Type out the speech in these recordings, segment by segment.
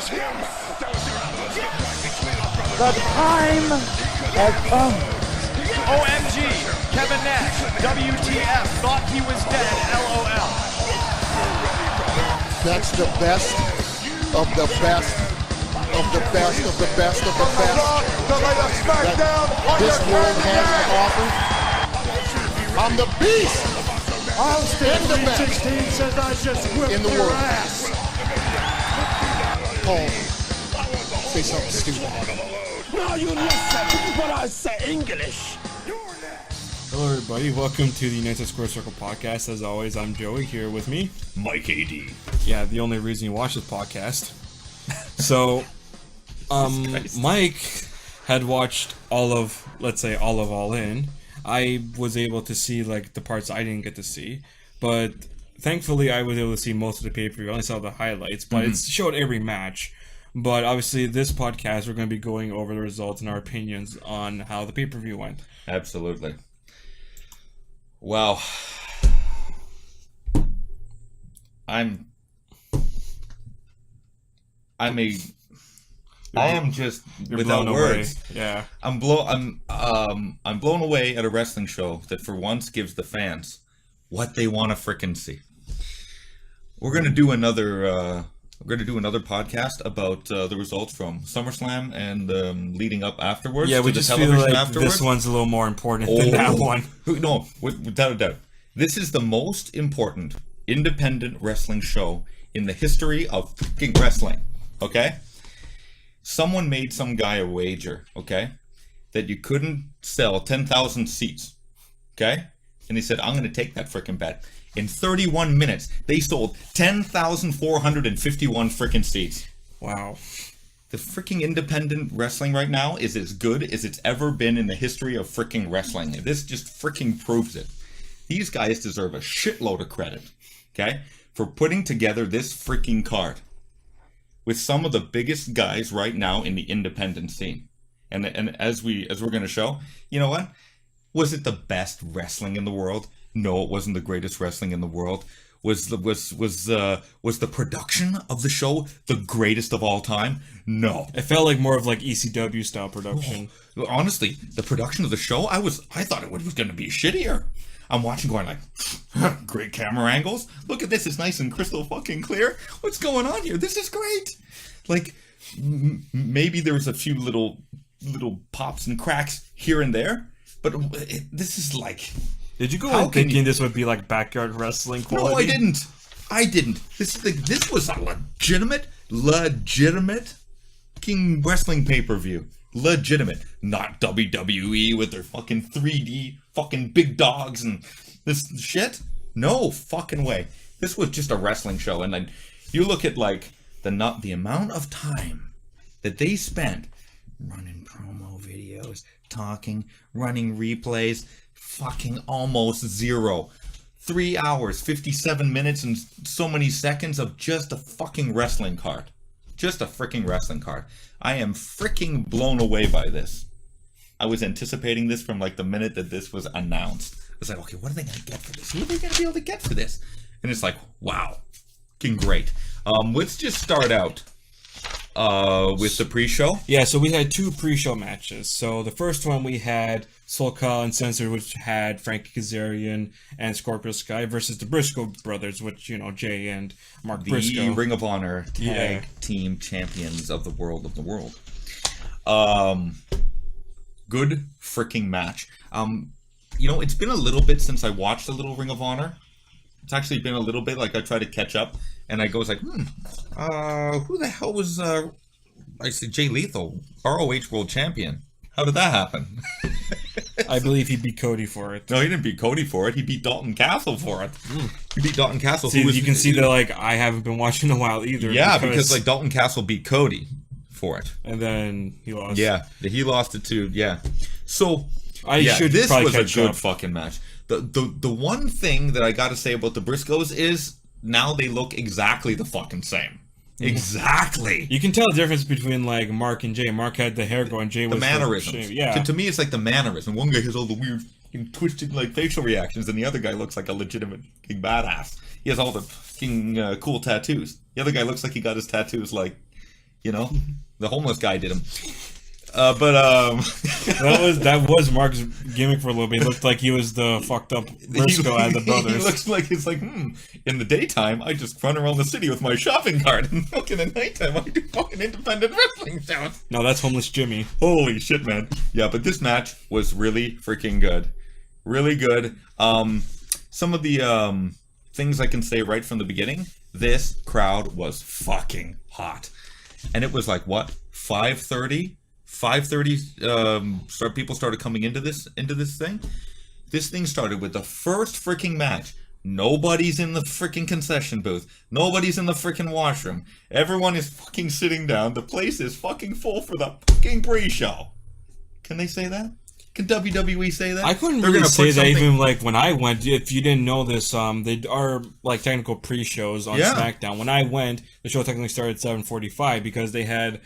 The time has come. OMG, Kevin Nash, WTF, thought he was dead, LOL. That's the best of the best of the best of the best of the best that this world has to offer. I'm the beast. I'll stand in the best 16 says I just whipped in the your world. ass. Paul, say something stupid. Now you listen when I say English. Hello everybody, welcome to the United Square Circle podcast. As always, I'm Joey, here with me, Mike AD. Yeah, the only reason you watch this podcast. So, Mike had watched all of All In. I was able to see like the parts I didn't get to see, but thankfully I was able to see most of the pay-per-view. I only saw the highlights, but it showed every match. But obviously this podcast we're going to be going over the results and our opinions on how the pay-per-view went. Absolutely. Wow. I am just without words. Yeah. I'm blown away at a wrestling show that for once gives the fans what they want to frickin' see. We're gonna do another podcast about the results from SummerSlam and leading up afterwards. Yeah, we just feel like this one's a little more important than that one. No, without a doubt. This is the most important independent wrestling show in the history of freaking wrestling. Okay? Someone made some guy a wager, okay, that you couldn't sell 10,000 seats, okay? And he said, I'm going to take that freaking bet. In 31 minutes, they sold 10,451 freaking seats. Wow. The freaking independent wrestling right now is as good as it's ever been in the history of freaking wrestling. This just freaking proves it. These guys deserve a shitload of credit, okay, for putting together this freaking card with some of the biggest guys right now in the independent scene. And as we're going to show, you know what? Was it the best wrestling in the world? No, it wasn't the greatest wrestling in the world. Was the production of the show the greatest of all time? No. It felt like more of like ECW style production. Oh, honestly, the production of the show, I thought it was going to be shittier. I'm watching going like, great camera angles. Look at this, it's nice and crystal fucking clear. What's going on here? This is great. Like, maybe there was a few little pops and cracks here and there, but this is like... Did you go in thinking this would be like backyard wrestling quality? No, I didn't. This was a legitimate king wrestling pay-per-view. Legitimate. Not WWE with their fucking 3D fucking big dogs and this shit. No fucking way. This was just a wrestling show. And then you look at like the amount of time that they spent running promo videos, talking, running replays, fucking almost zero. 3 hours, 57 minutes and so many seconds of just a fucking wrestling card. Just a freaking wrestling card. I am freaking blown away by this. I was anticipating this from like the minute that this was announced. I was like, okay, what are they going to get for this? What are they going to be able to get for this? And it's like, wow, fucking great. Let's just start out with the pre-show. Yeah, so we had two pre-show matches. So the first one we had Soul Kyle Uncensored, which had Frankie Kazarian and Scorpio Sky versus the Briscoe brothers, which, you know, Jay and Mark Briscoe. The Ring of Honor tag team champions of the world. Good freaking match. You know, it's been a little bit since I watched a little Ring of Honor. It's actually been a little bit, like I try to catch up, and I goes like, who the hell was, I see Jay Lethal, ROH World Champion. How did that happen? I believe he beat Cody for it. No, he didn't beat Cody for it. He beat Dalton Castle for it. He beat Dalton Castle. See, you can see that, like, I haven't been watching in a while either. Yeah, because like Dalton Castle beat Cody for it. And then he lost. Yeah, he lost it too. Yeah. So, this was a good fucking match. The one thing that I got to say about the Briscoes is now they look exactly the fucking same. Exactly. You can tell the difference between like Mark and Jay. Mark had the hair going, Jay was the mannerisms. Yeah. To me, it's like the mannerism. One guy has all the weird twisted like facial reactions, and the other guy looks like a legitimate king badass. He has all the fucking cool tattoos. The other guy looks like he got his tattoos like You know, the homeless guy did him. that was Mark's gimmick for a little bit. He looked like he was the fucked up Briscoe and the brothers. He looks like it's like, in the daytime I just run around the city with my shopping cart, and fucking at nighttime I do fucking independent wrestling shows. No, that's homeless Jimmy. Holy shit, man. Yeah, but this match was really freaking good. Really good. Some of the things I can say right from the beginning, this crowd was fucking hot. And it was like, what, 5:30? 5:30 people started coming into this thing. This thing started with the first freaking match. Nobody's in the freaking concession booth. Nobody's in the freaking washroom. Everyone is fucking sitting down. The place is fucking full for the fucking pre-show. Can they say that? Can WWE say that? I couldn't really say that even like when I went. If you didn't know this, they are like technical pre-shows on SmackDown. When I went, the show technically started at 7:45 because they had,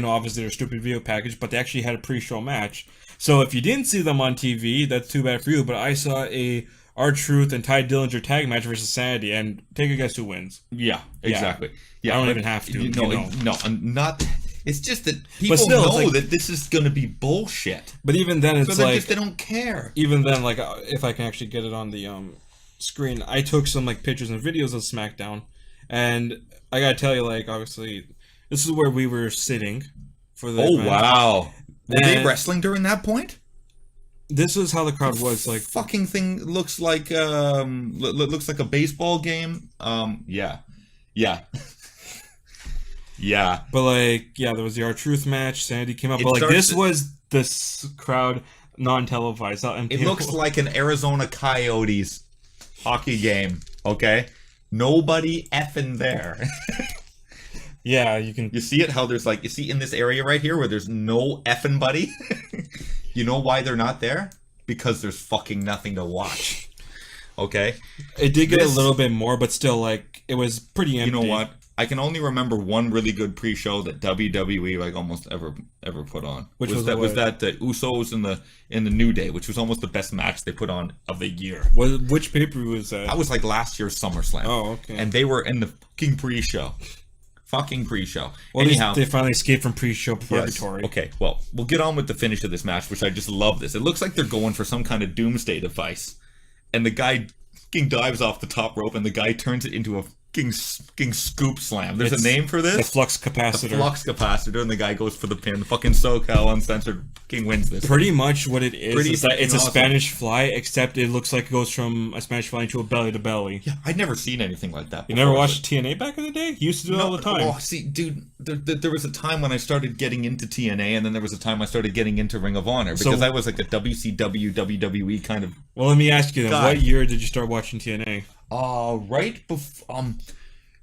obviously their stupid video package, but they actually had a pre-show match. So if you didn't see them on TV, that's too bad for you. But I saw a R-Truth and Ty Dillinger tag match versus Sanity, and take a guess who wins. Yeah, exactly. Yeah, I don't even have to. No, I'm not. It's just that people know that this is going to be bullshit. But even then, it's so they don't care. Even then, like, if I can actually get it on the screen, I took some like pictures and videos of SmackDown, and I gotta tell you, like, obviously, this is where we were sitting for the event. Wow! Were they wrestling during that point? This is how the crowd was. Like, fucking thing looks like looks like a baseball game. Yeah. Yeah. But like, yeah, there was the R-Truth match. Sanity came up, but like this was this crowd non-televised. It looks like an Arizona Coyotes hockey game. Okay, nobody effing there. Yeah, you see it how there's like, you see in this area right here where there's no effing buddy. You know why they're not there? Because there's fucking nothing to watch. Okay, it did get a little bit more, but still, like, it was pretty empty. You know what? I can only remember one really good pre-show that WWE like almost ever put on. Which was the Usos in the New Day, which was almost the best match they put on of the year. Which pay-per-view was that? That was like last year's SummerSlam. Oh, okay. And they were in the fucking pre-show. Fucking pre-show. Well, anyhow, they finally escaped from pre-show purgatory. Yes. Okay, well, we'll get on with the finish of this match, which I just love this. It looks like they're going for some kind of doomsday device. And the guy fucking dives off the top rope, and the guy turns it into a fucking scoop slam. There's a name for this? The flux capacitor. The flux capacitor, and the guy goes for the pin. The fucking SoCal Uncensored fucking wins this. Pretty much what it is that it's a Spanish fly, except it looks like it goes from a Spanish fly into a belly-to-belly. Yeah, I'd never seen anything like that before. You never watched TNA back in the day? You used to do it all the time. Oh, see, dude, there was a time when I started getting into TNA, and then there was a time I started getting into Ring of Honor, because I was like a WCW, WWE kind of Well, let me ask you then, what year did you start watching TNA? Right before,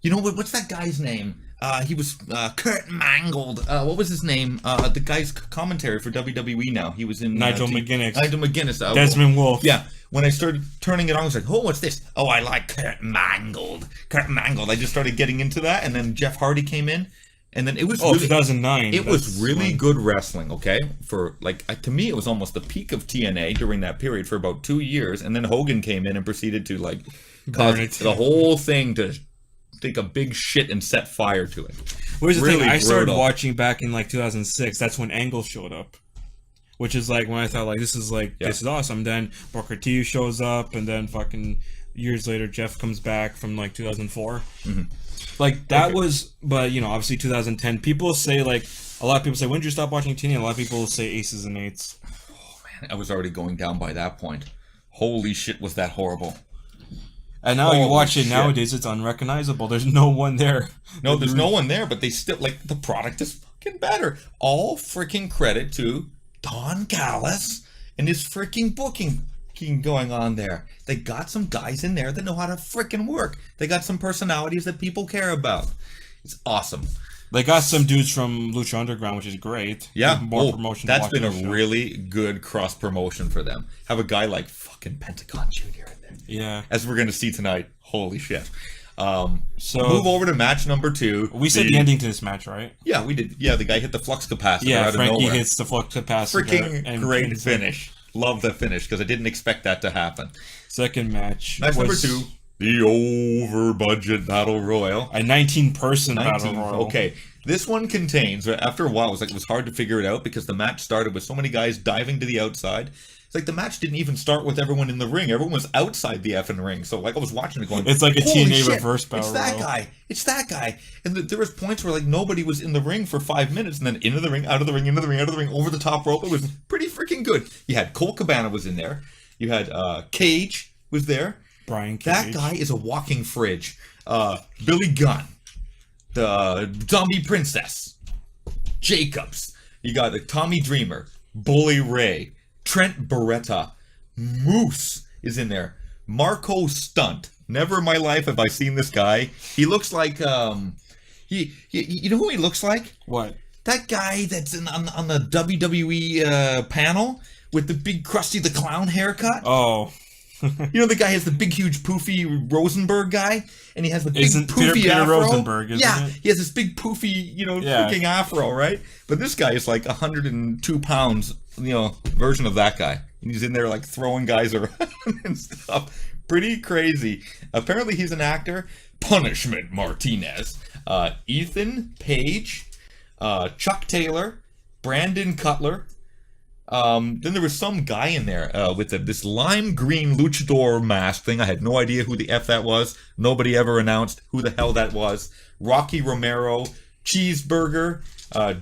you know what's that guy's name? He was Kurt Mangled. What was his name? The guy's commentary for WWE now. He was in Nigel McGuinness. Nigel McGuinness. Desmond Wolfe. Yeah. When I started turning it on, I was like, "Oh, what's this? Oh, I like Kurt Mangled. Kurt Mangled." I just started getting into that, and then Jeff Hardy came in, and then it was 2009. It was really good wrestling. Okay, for like to me, it was almost the peak of TNA during that period for about 2 years, and then Hogan came in and proceeded to like cause the whole thing to take a big shit and set fire to it. Where's the thing? I started watching back in like 2006. That's when Angle showed up, which is like when I thought like this is awesome. Then Booker T shows up, and then fucking years later Jeff comes back from like 2004. Mm-hmm. Like that was, but obviously 2010. People say like a lot of people say, when did you stop watching TNA? A lot of people say Aces and Eights. Oh man, I was already going down by that point. Holy shit, was that horrible. And now you watch it nowadays, it's unrecognizable. There's no one there. No, there's no one there, but they still, like, the product is fucking better. All freaking credit to Don Callis and his freaking booking going on there. They got some guys in there that know how to freaking work. They got some personalities that people care about. It's awesome. They got some dudes from Lucha Underground, which is great. Yeah, more promotion. That's been a really good cross promotion for them. Have a guy like fucking Pentagon Jr. in there. Yeah, as we're gonna see tonight. Holy shit! So move over to match number 2. We said the ending to this match, right? Yeah, we did. Yeah, the guy hit the flux capacitor. Yeah, out Frankie of nowhere. hits the flux capacitor. Freaking great finish. Love the finish because I didn't expect that to happen. Second match. Match number 2. The over budget battle royal. A 19-person battle royal. Okay, This one contains, after a while, it was hard to figure it out because the match started with so many guys diving to the outside. It's like the match didn't even start with everyone in the ring. Everyone was outside the effing ring. So like I was watching it going, It's like a holy TNA shit, reverse battle It's that royal. guy. It's that guy. And there was points where like nobody was in the ring for 5 minutes and then into the ring, out of the ring, into the ring, out of the ring, over the top rope. It was pretty freaking good. You had Colt Cabana was in there. You had Cage was there. Brian Cage. That guy is a walking fridge. Billy Gunn. The Zombie Princess. Jacobs. You got Tommy Dreamer. Bully Ray. Trent Beretta. Moose is in there. Marco Stunt. Never in my life have I seen this guy. He looks like, you know who he looks like? What? That guy that's on the WWE panel with the big Krusty the Clown haircut. Oh. You know the guy has the big, huge, poofy Rosenberg guy, and he has the big, poofy Peter afro. Rosenberg, isn't it? He has this big, poofy, freaking afro, right? But this guy is like 102 pounds, version of that guy. And he's in there like throwing guys around and stuff. Pretty crazy. Apparently he's an actor. Punishment Martinez. Ethan Page. Chuck Taylor. Brandon Cutler. Then there was some guy in there with this lime green luchador mask thing. I had no idea who the F that was. Nobody ever announced who the hell that was. Rocky Romero, Cheeseburger,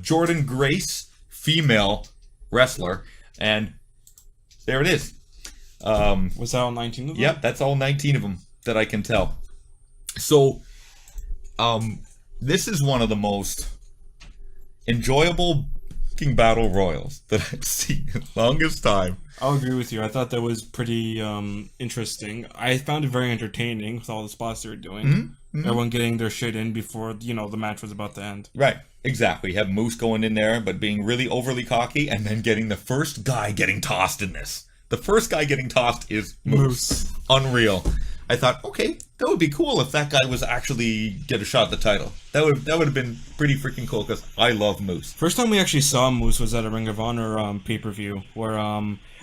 Jordan Grace, female wrestler, and there it is. Was that all 19 of them? Yep, that's all 19 of them that I can tell. So, this is one of the most enjoyable battle royals that I've seen in the longest time. I'll agree with you. I thought that was pretty interesting. I found it very entertaining with all the spots they were doing. Everyone getting their shit in before, the match was about to end. Right, exactly. You have Moose going in there, but being really overly cocky, and then getting the first guy getting tossed in this. The first guy getting tossed is Moose. Unreal. I thought, okay, that would be cool if that guy was actually get a shot at the title. That would have been pretty freaking cool because I love Moose. First time we actually saw Moose was at a Ring of Honor pay-per-view where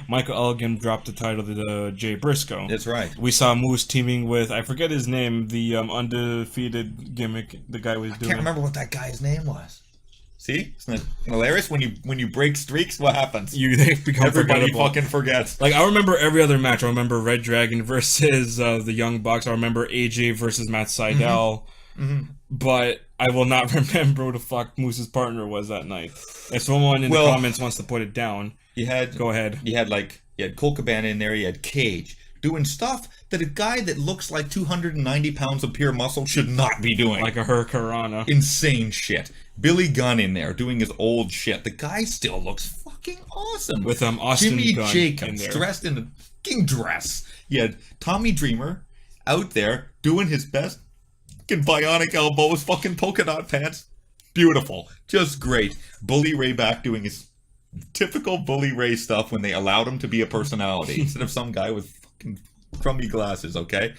Michael Elgin dropped the title to Jay Briscoe. That's right. We saw Moose teaming with, I forget his name, the undefeated gimmick the guy was doing. I can't remember what that guy's name was. See? Isn't it hilarious? When you break streaks, what happens? They become Everybody forgettable. fucking forgets. Like, I remember every other match. I remember Red Dragon versus the Young Bucks. I remember AJ versus Matt Sydal. But I will not remember who the fuck Moose's partner was that night. If someone in the comments wants to put it down, go ahead. You had Colt Cabana in there. You had Cage doing stuff that a guy that looks like 290 pounds of pure muscle should not be doing. Like a Hurricanrana. Insane shit. Billy Gunn in there doing his old shit. The guy still looks fucking awesome. With Austin Jimmy Gunn Jacobs in there. dressed in a fucking dress. You had Tommy Dreamer out there doing his best fucking bionic elbows, fucking polka dot pants. Beautiful. Just great. Bully Ray back doing his typical Bully Ray stuff when they allowed him to be a personality instead of some guy with fucking crummy glasses, okay?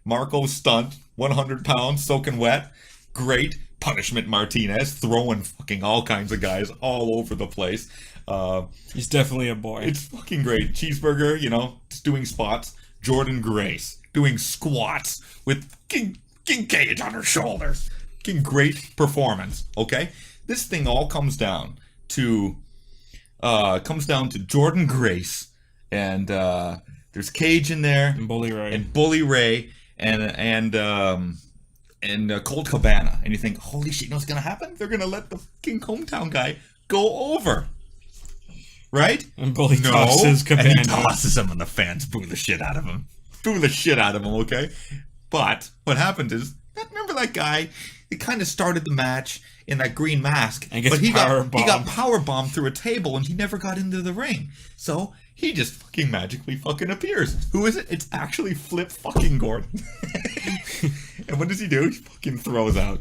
Marco Stunt, 100 pounds, soaking wet. Great. Punishment Martinez, throwing fucking all kinds of guys all over the place. He's definitely a boy. It's fucking great. Cheeseburger, just doing spots. Jordan Grace, doing squats with King Cage on her shoulders. Fucking great performance, okay? This thing all comes down to Jordan Grace, and there's Cage in there. And Bully Ray. And Colt Cabana, and you think, holy shit, you know what's gonna happen? They're gonna let the fucking hometown guy go over, right? And Bully tosses Cabana. And he tosses him, and the fans boo the shit out of him. Okay? But what happened is, remember that guy? He kind of started the match in that green mask, but he got power bombed through a table, and he never got into the ring. So he just fucking magically fucking appears. Who is it? It's actually Flip fucking Gordon. And what does he do? He fucking throws out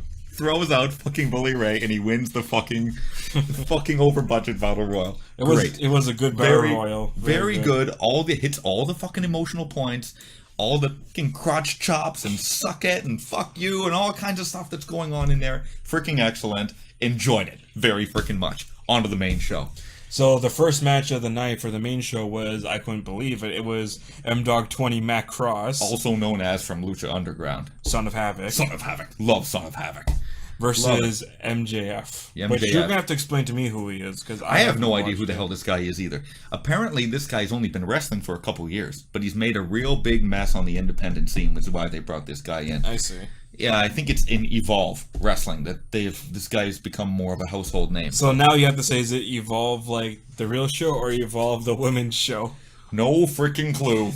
fucking Bully Ray, and he wins the fucking over budget battle royal. It was a good battle royal. Very good. All the hits, all the fucking emotional points, all the fucking crotch chops and suck it and fuck you and all kinds of stuff that's going on in there. Freaking excellent. Enjoyed it very freaking much. On to the main show. So the first match of the night for the main show was, I couldn't believe it, it was M-Dog 20 Matt Cross. Also known as from Lucha Underground. Son of Havoc. Son of Havoc. Love Son of Havoc. versus MJF. Yeah, But MJF. you're gonna have to explain to me who he is because I have no idea who the hell this guy is either. Apparently, this guy's only been wrestling for a couple years, but he's made a real big mess on the independent scene, which is why they brought this guy in. I see. Yeah, I think it's in Evolve Wrestling that this guy's become more of a household name. So now you have to say, is it Evolve like the real show or Evolve the women's show? No freaking clue.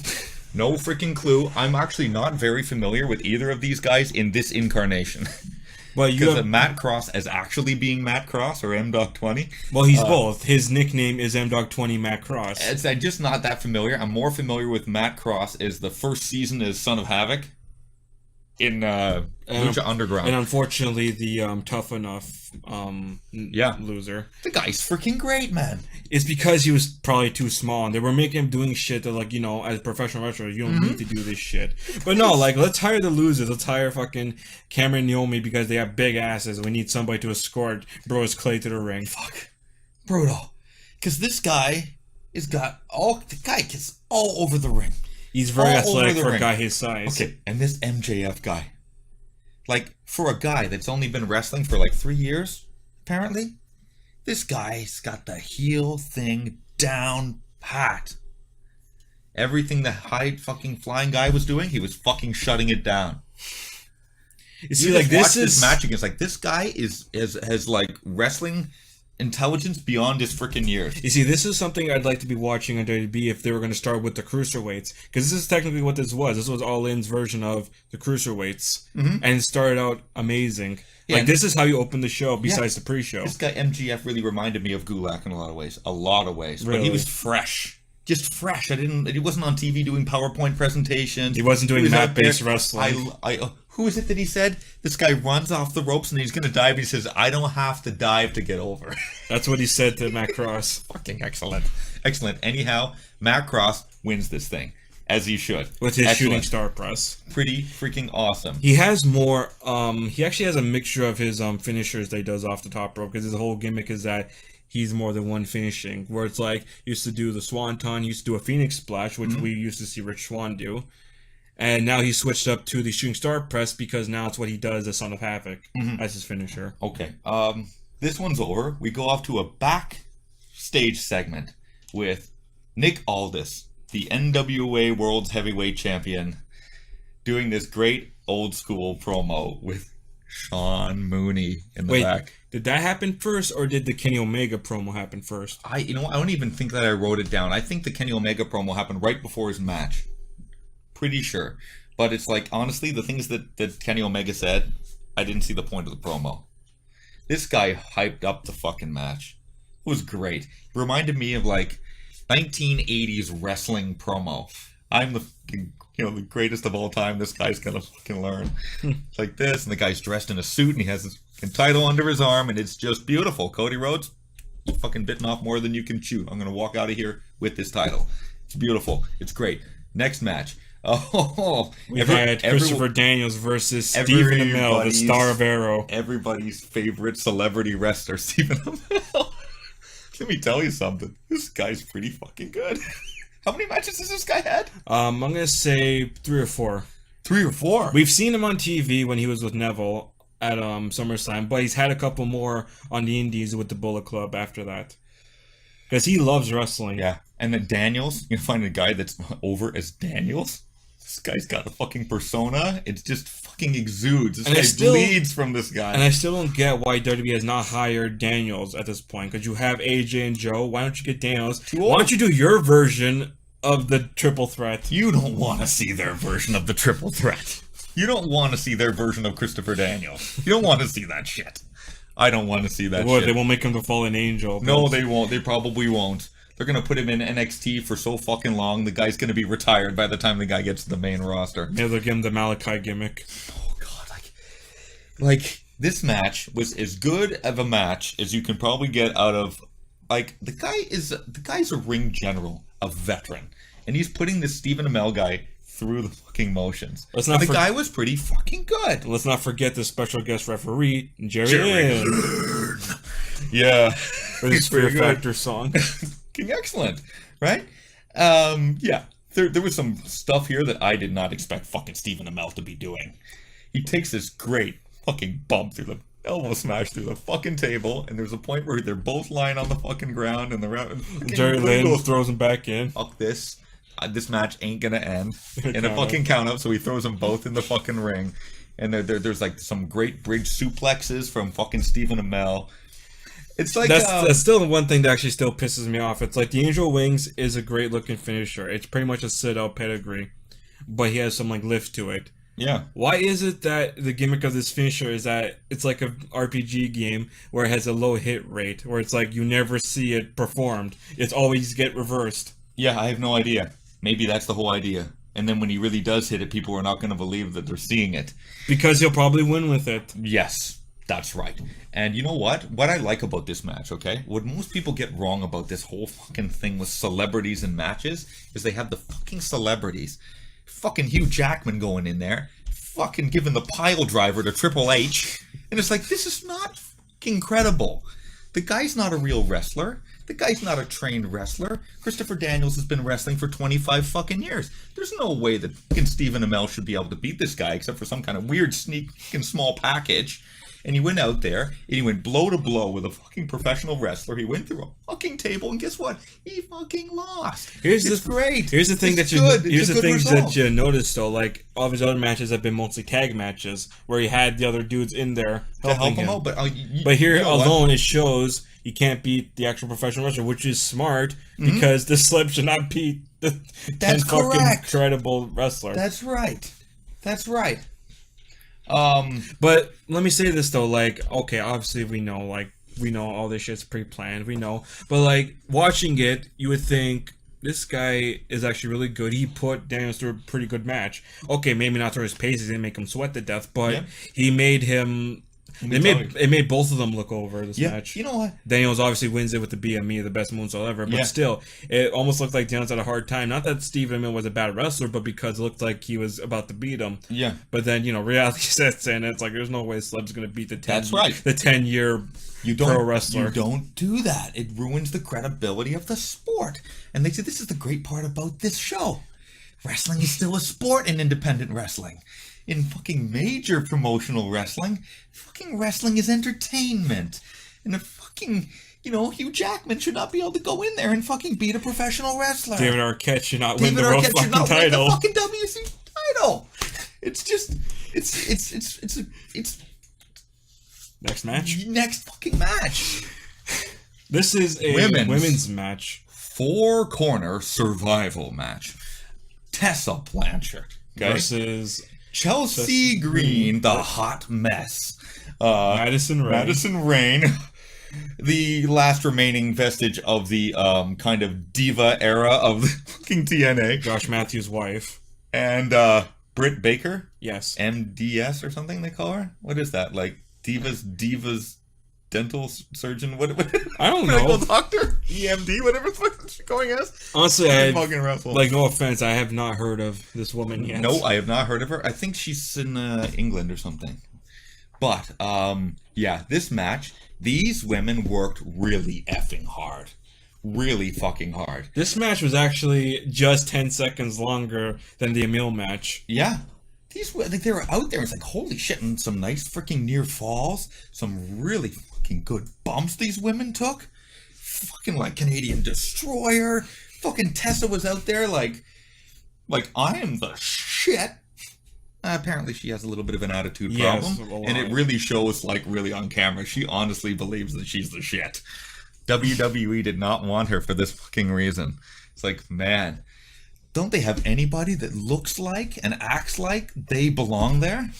No freaking clue. I'm actually not very familiar with either of these guys in this incarnation. Well, you Because have, Matt Cross as actually being Matt Cross or M.20. well, he's both. His nickname is M.20 Matt Cross. I'm just not that familiar. I'm more familiar with Matt Cross as the first season as Son of Havoc in Lucha Underground. And unfortunately, the Tough Enough loser. The guy's freaking great, man. It's because he was probably too small, and they were making him doing shit that, like, you know, as a professional wrestler, you don't need to do this shit. But no, like, let's hire the losers. Let's hire fucking Cameron Naomi because they have big asses. We need somebody to escort Bros Clay to the ring. Fuck. Brutal. Because this guy the guy gets all over the ring. He's very All over athletic the for a ring. guy his size. Okay, and this MJF guy. Like, for a guy that's only been wrestling for like 3 years, apparently, this guy's got the heel thing down pat. Everything the high fucking flying guy was doing, he was fucking shutting it down. You see, like, this match against, like, this guy has like wrestling intelligence beyond his freaking years. You see, this is something I'd like to be watching on WWE if they were going to start with the cruiserweights, because this is technically what this was. This was All In's version of the cruiserweights, and it started out amazing. Yeah, like, this is how you open the show, besides the pre-show. This guy MGF really reminded me of Gulak in a lot of ways. But Really? he was fresh. Just fresh. He wasn't on TV doing PowerPoint presentations. He wasn't doing was out mat-based there. wrestling. Who is it that he said? This guy runs off the ropes and he's going to dive. He says, I don't have to dive to get over. That's what he said to Matt Cross. Fucking excellent. Excellent. Anyhow, Matt Cross wins this thing. As he should. With his Excellent. shooting star press. Pretty freaking awesome. He has more, he actually has a mixture of his finishers that he does off the top rope, because his whole gimmick is that he's more than one finishing, where it's like, he used to do the Swanton, he used to do a Phoenix Splash, which we used to see Rich Swann do, and now he switched up to the shooting star press because now it's what he does as Son of Havoc as his finisher. Okay, this one's over. We go off to a backstage segment with Nick Aldis, the NWA World's Heavyweight Champion, doing this great old school promo with Sean Mooney in the back. Did that happen first, or did the Kenny Omega promo happen first? I don't even think that I wrote it down. I think the Kenny Omega promo happened right before his match. Pretty sure. But it's like, honestly, the things that Kenny Omega said, I didn't see the point of the promo. This guy hyped up the fucking match. It was great. It reminded me of like 1980s wrestling promo. I'm the fucking, the greatest of all time. This guy's gonna fucking learn. It's like this, and the guy's dressed in a suit, and he has his fucking title under his arm, and it's just beautiful. Cody Rhodes, you fucking bitten off more than you can chew. I'm gonna walk out of here with this title. It's beautiful. It's great. Next match. Oh, We had Christopher Daniels versus Stephen Amell, the star of Arrow. Everybody's favorite celebrity wrestler, Stephen Amell. Let me tell you something. This guy's pretty fucking good. How many matches has this guy had? I'm gonna say 3 or 4. 3 or 4. We've seen him on TV when he was with Neville at SummerSlam, but he's had a couple more on the Indies with the Bullet Club after that. Because he loves wrestling. Yeah. And then Daniels, you find a guy that's over as Daniels. This guy's got a fucking persona. It just fucking exudes. This guy bleeds from this guy. And I still don't get why WWE has not hired Daniels at this point. Because you have AJ and Joe. Why don't you get Daniels? Why don't you do your version of the triple threat? You don't want to see their version of the triple threat. You don't want to see their version of Christopher Daniels. You don't want to see that shit. I don't want to see that shit. They won't make him the fallen angel. No, they won't. They probably won't. They're going to put him in NXT for so fucking long, the guy's going to be retired by the time the guy gets to the main roster. Yeah, they'll give him the Malachi gimmick. Oh, God. Like, this match was as good of a match as you can probably get out of... Like, the guy's a ring general, a veteran. And he's putting this Stephen Amell guy through the fucking motions. The guy was pretty fucking good. Let's not forget the special guest referee, Jerry. Yeah. For his Fear Factor song. Excellent, right? Yeah. There was some stuff here that I did not expect fucking Stephen Amell to be doing. He takes this great fucking bump through the elbow smash through the fucking table, and there's a point where they're both lying on the fucking ground, and the round. Jerry Lynn throws him back in. Fuck this. This match ain't gonna end in a fucking count up, so he throws them both in the fucking ring. And there's like some great bridge suplexes from fucking Stephen Amell. It's like that's still the one thing that actually still pisses me off. It's like the Angel Wings is a great looking finisher. It's pretty much a sit out pedigree, but he has some like lift to it. Yeah. Why is it that the gimmick of this finisher is that it's like a RPG game where it has a low hit rate, where it's like you never see it performed. It's always get reversed. Yeah, I have no idea. Maybe that's the whole idea. And then when he really does hit it, people are not going to believe that they're seeing it. Because he'll probably win with it. Yes, that's right. And you know what? What I like about this match, okay? What most people get wrong about this whole fucking thing with celebrities and matches is they have the fucking celebrities. Fucking Hugh Jackman going in there. Fucking giving the pile driver to Triple H. And it's like, this is not fucking credible. The guy's not a real wrestler. The guy's not a trained wrestler. Christopher Daniels has been wrestling for 25 fucking years. There's no way that fucking Stephen Amell should be able to beat this guy except for some kind of weird sneak fucking small package. And he went out there and he went blow to blow with a fucking professional wrestler. He went through a fucking table and guess what? He fucking lost. It's great. Here's the thing it's that you good. here's It's the a good things result. that you notice though. Like all of his other matches have been mostly tag matches where he had the other dudes in there to help helping him him. out. But here you know what? alone, it shows he can't beat the actual professional wrestler, which is smart because the celeb should not beat the That's fucking correct. credible wrestler. That's right. That's right. But let me say this though, like, okay, obviously we know all this shit's pre-planned, we know, but like watching it, you would think this guy is actually really good. He put Daniels through a pretty good match. Okay, maybe not through his pace, he didn't make him sweat to death, but he made him. It made both of them look over this match. You know what? Daniels obviously wins it with the BME, the best moonsault ever, but still, it almost looked like Daniels had a hard time. Not that Stephen Amell was a bad wrestler, but because it looked like he was about to beat him. Yeah. But then, reality sets in, and it's like, there's no way Celeb's going to beat the 10 That's right. the 10-year pro wrestler. You don't do that. It ruins the credibility of the sport. And they say this is the great part about this show. Wrestling is still a sport in independent wrestling. In fucking major promotional wrestling, fucking wrestling is entertainment. And a fucking, Hugh Jackman should not be able to go in there and fucking beat a professional wrestler. David Arquette should not win the world fucking title. Win the fucking WC title. It's just, it's Next match? Next fucking match. This is a women's match. 4-corner survival match. Tessa Blanchard versus Chelsea Green, the hot mess. Madison Rain. The last remaining vestige of the kind of diva era of the fucking TNA. Josh Matthews' wife. And Britt Baker? Yes. MDS or something they call her? What is that? Like Divas dental surgeon? What I don't know. Medical doctor? EMD? Whatever the fuck is she going as? Honestly, fucking wrestle. Like, no offense, I have not heard of this woman yet. No, I have not heard of her. I think she's in England or something. But, this match, these women worked really effing hard. Really fucking hard. This match was actually just 10 seconds longer than the Emil match. Yeah. They were out there. It's like, holy shit. And some nice freaking near falls. Some really fucking good bumps these women took. Fucking like Canadian Destroyer. Fucking Tessa was out there like I am the shit. Apparently she has a little bit of an attitude problem. And it really shows like really on camera. She honestly believes that she's the shit. WWE did not want her for this fucking reason. It's like, man, don't they have anybody that looks like and acts like they belong there?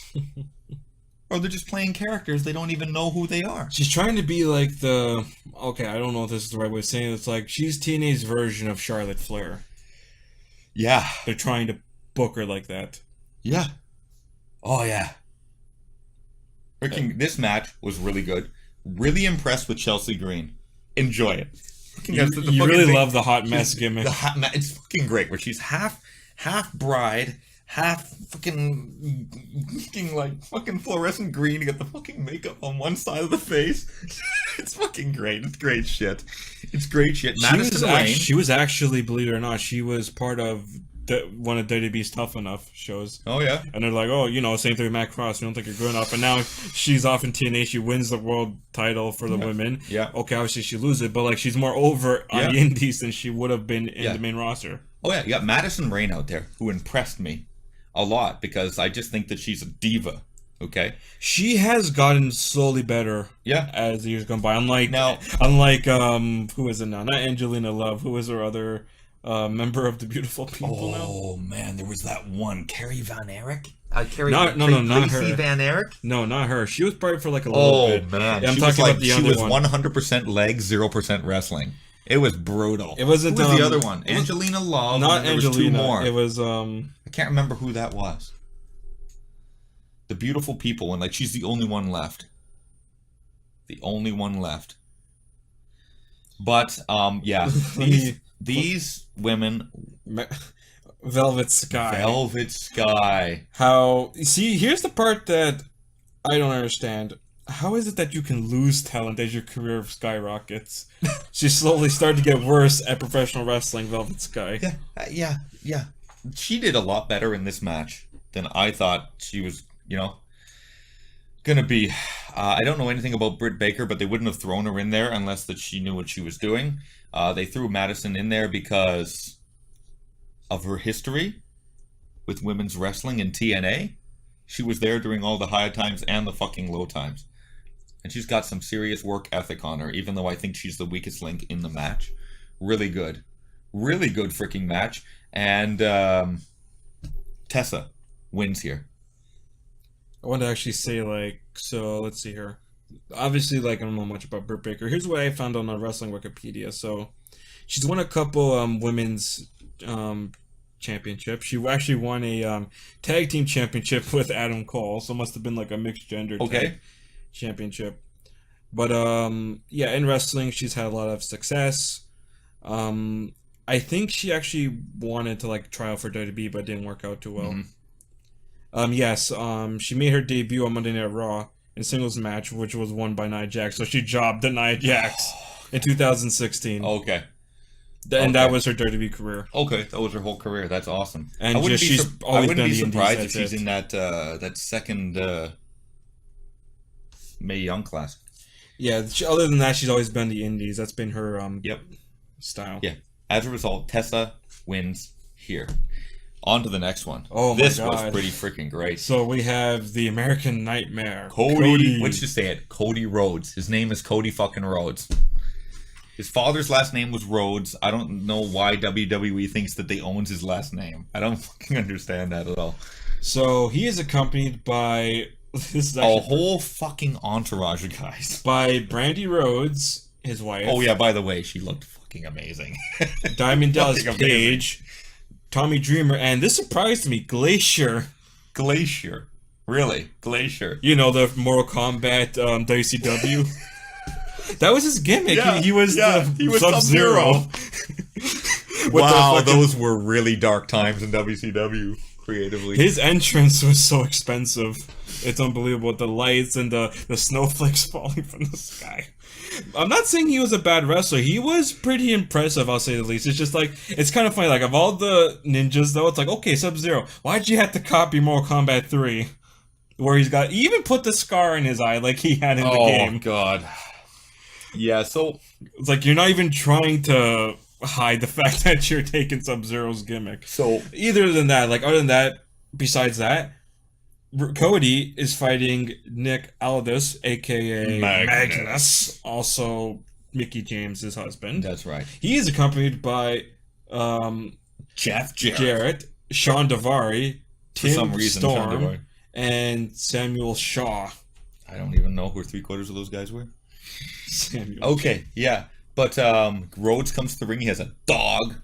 Or they're just playing characters they don't even know who they are. She's trying to be like I don't know if this is the right way of saying it. It's like she's TNA's version of Charlotte Flair. Yeah. They're trying to book her like that. Yeah. Oh, yeah. This match was really good. Really impressed with Chelsea Green. Enjoy it. You really love the hot mess gimmick. It's fucking great. Where she's half bride, half fucking like fucking fluorescent green. You got the fucking makeup on one side of the face. It's fucking great. It's great shit. It's great shit. Madison Rain. She was actually, believe it or not, she was part of one of WWE's Tough Enough shows. Oh yeah. And they're like, oh, you know, same thing with Matt Cross. We don't think you're good enough. And now she's off in TNA. She wins the world title for the women. Yeah. Okay, obviously she loses it, but like she's more over on the indies than she would have been in the main roster. Oh yeah, you got Madison Rayne out there who impressed me a lot because I just think that she's a diva. Okay. She has gotten slowly better. Yeah. As the years gone by. Unlike who is it now? Not Angelina Love. Who is her other member of the Beautiful People now? Oh man, there was that one, Carrie Van Erich. Not her. Van Erich. No, not her. She was part for like a little bit. Oh man, I'm talking about the other one. She was 100% legs, 0% wrestling. It was brutal. It wasn't. Who was the other one? Angelina Love. Not there Angelina. Was 2 more. It was I can't remember who that was. The Beautiful People, and like she's the only one left. The only one left. But yeah, these women. Velvet Sky. Velvet Sky. How see? Here's the part that I don't understand. How is it that you can lose talent as your career skyrockets? She slowly started to get worse at professional wrestling, Velvet Sky. Yeah. She did a lot better in this match than I thought she was, gonna be. I don't know anything about Britt Baker, but they wouldn't have thrown her in there unless that she knew what she was doing. They threw Madison in there because of her history with women's wrestling in TNA. She was there during all the high times and the fucking low times. And she's got some serious work ethic on her, even though I think she's the weakest link in the match. Really good. Really good freaking match. And Tessa wins here. I want to actually say, so let's see here. Obviously, I don't know much about Britt Baker. Here's what I found on Wrestling Wikipedia. So, she's won a couple women's championships. She actually won a tag team championship with Adam Cole, so it must have been like a mixed gender tag championship. But in wrestling, she's had a lot of success. I think she actually wanted to try out for WWE, but it didn't work out too well. Mm-hmm. She made her debut on Monday Night Raw in a singles match, which was won by Nia Jax. So she jobbed the Nia Jax in 2016. Okay. And that was her WWE career. Okay, that was her whole career. That's awesome. And I wouldn't be surprised if she's in that second Mae Young class. Yeah, other than that, she's always been the indies. That's been her style. Yeah. As a result, Tessa wins here. On to the next one. Oh my this God. was pretty freaking great. So we have the American Nightmare. Cody. Let's just say it. Cody Rhodes. His name is Cody fucking Rhodes. His father's last name was Rhodes. I don't know why WWE thinks that they owns his last name. I don't fucking understand that at all. So he is accompanied by a whole fucking entourage of guys. By Brandy Rhodes, his wife. Oh yeah, by the way, she looked fucking amazing. Diamond Dallas Page, Tommy Dreamer, and this surprised me, Glacier. Really? Glacier. You know, the Mortal Kombat WCW. That was his gimmick. Yeah, he was Sub-Zero. Wow, those were really dark times in WCW creatively. His entrance was so expensive. It's unbelievable. The lights and the snowflakes falling from the sky. I'm not saying he was a bad wrestler. He was pretty impressive, I'll say the least. It's just it's kind of funny. Of all the ninjas, though, it's okay, Sub-Zero. Why'd you have to copy Mortal Kombat 3? Where he even put the scar in his eye like he had in the game. Oh, God. Yeah, so... It's you're not even trying to hide the fact that you're taking Sub-Zero's gimmick. So... Other than that, besides that, Cody is fighting Nick Aldis, a.k.a. Magnus, also Mickie James' husband. That's right. He is accompanied by Jeff Jarrett, Sean Daivari, Tim Storm, Daivari. And Samuel Shaw. I don't even know who 3/4 of those guys were. Samuel. Okay, yeah. But Rhodes comes to the ring. He has a dog.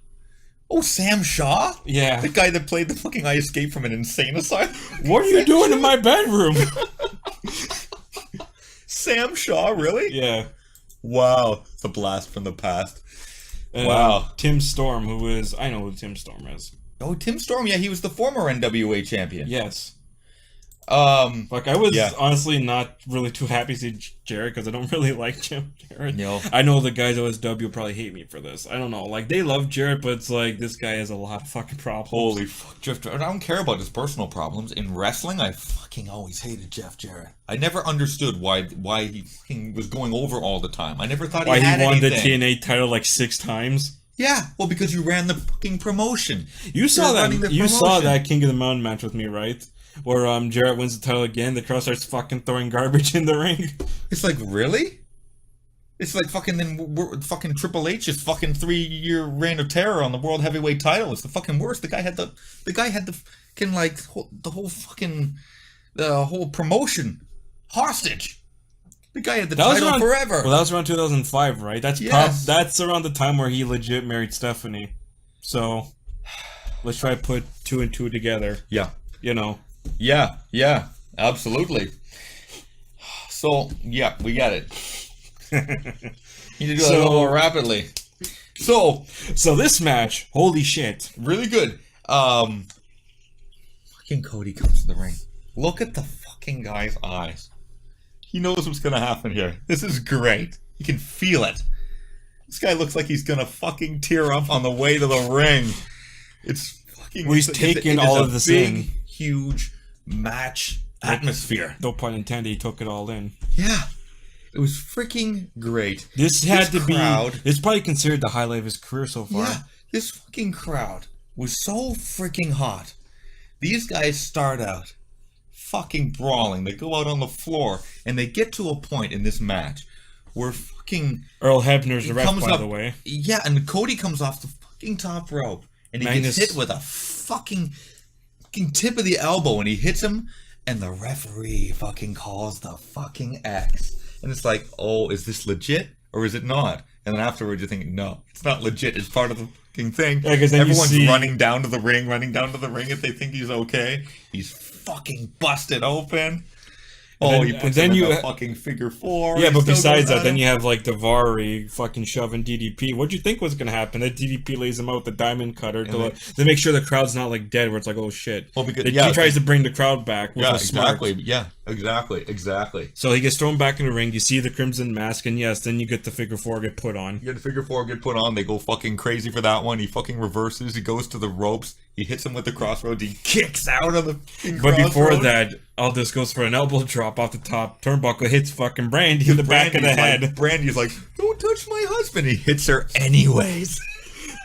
Oh, Sam Shaw? Yeah. The guy that played the fucking I Escaped from an Insane Asylum. What are you doing in my bedroom? Sam Shaw, really? Yeah. Wow. It's a blast from the past. And, wow. Tim Storm, I know who Tim Storm is. Oh, Tim Storm, yeah, he was the former NWA champion. Yes. Like, I was Yeah. honestly not really too happy to see Jarrett because I don't really like Jeff Jarrett. No. I know the guys at OSW will probably hate me for this. I don't know. Like, they love Jarrett, but it's like, this guy has a lot of fucking problems. Holy fuck, Jeff Jarrett. I don't care about his personal problems. In wrestling, I fucking always hated Jeff Jarrett. I never understood why he fucking was going over all the time. I never thought Why he had he won anything. the TNA title like 6 times. Yeah, well, because you ran the fucking promotion. You saw You're that. running the You saw promotion. that King of the Mountain match with me, right? Where Jarrett wins the title again. The crowd starts fucking throwing garbage in the ring. It's like, really? It's like fucking fucking Triple H's fucking 3-year reign of terror on the world heavyweight title. It's the fucking worst. The guy had the fucking like the whole promotion hostage. The guy had the title around, forever. Well, that was around 2005, right? That's Yes. that's around the time where he legit married Stephanie. So let's try to put 2 and 2 together. Yeah. You know. Yeah, absolutely. So, yeah, we got it. You need to do that a little more rapidly. So this match, holy shit. really good. Fucking Cody comes to the ring. Look at the fucking guy's eyes. He knows what's gonna happen here. This is great. You can feel it. This guy looks like he's gonna fucking tear up on the way to the ring. It's fucking. Well, he's taking all of this big, in. huge match atmosphere. No pun intended, he took it all in. Yeah, it was freaking great. This had to crowd, be. It's probably considered the highlight of his career so far. Yeah, this fucking crowd was so freaking hot. These guys start out fucking brawling. They go out on the floor, and they get to a point in this match where fucking Earl Hebner's the ref, comes by up, the way. Yeah, and Cody comes off the fucking top rope, and he Magnus- gets hit with a fucking tip of the elbow, and he hits him, and the referee fucking calls the fucking X. And it's like, oh, is this legit or is it not? And then afterwards you're thinking, no, it's not legit. It's part of the fucking thing. Yeah, 'cause then you Everyone's see- running down to the ring if they think he's okay. He's fucking busted open. then- he puts and then him in you- the fucking figure 4. Yeah, He but still besides goes that, at then him. you have like Davari fucking shoving DDP. What'd you think was gonna happen? That DDP lays him out with the diamond cutter to make sure the crowd's not like dead, where it's like, oh shit. Well, because- he yeah, tries to bring the crowd back. Which Yeah, was smart. exactly. Yeah, exactly. So he gets thrown back in the ring. You see the Crimson Mask, and yes, then you get the figure 4 get put on. You get the figure 4 get put on. They go fucking crazy for that one. He fucking reverses. He goes to the ropes. He hits him with the crossroads. He kicks out of the fucking But before crossroads. that, Aldous goes for an elbow drop off the top turnbuckle, hits fucking Brandy in the back of the head. Brandy's like, don't touch my husband. He hits her anyways.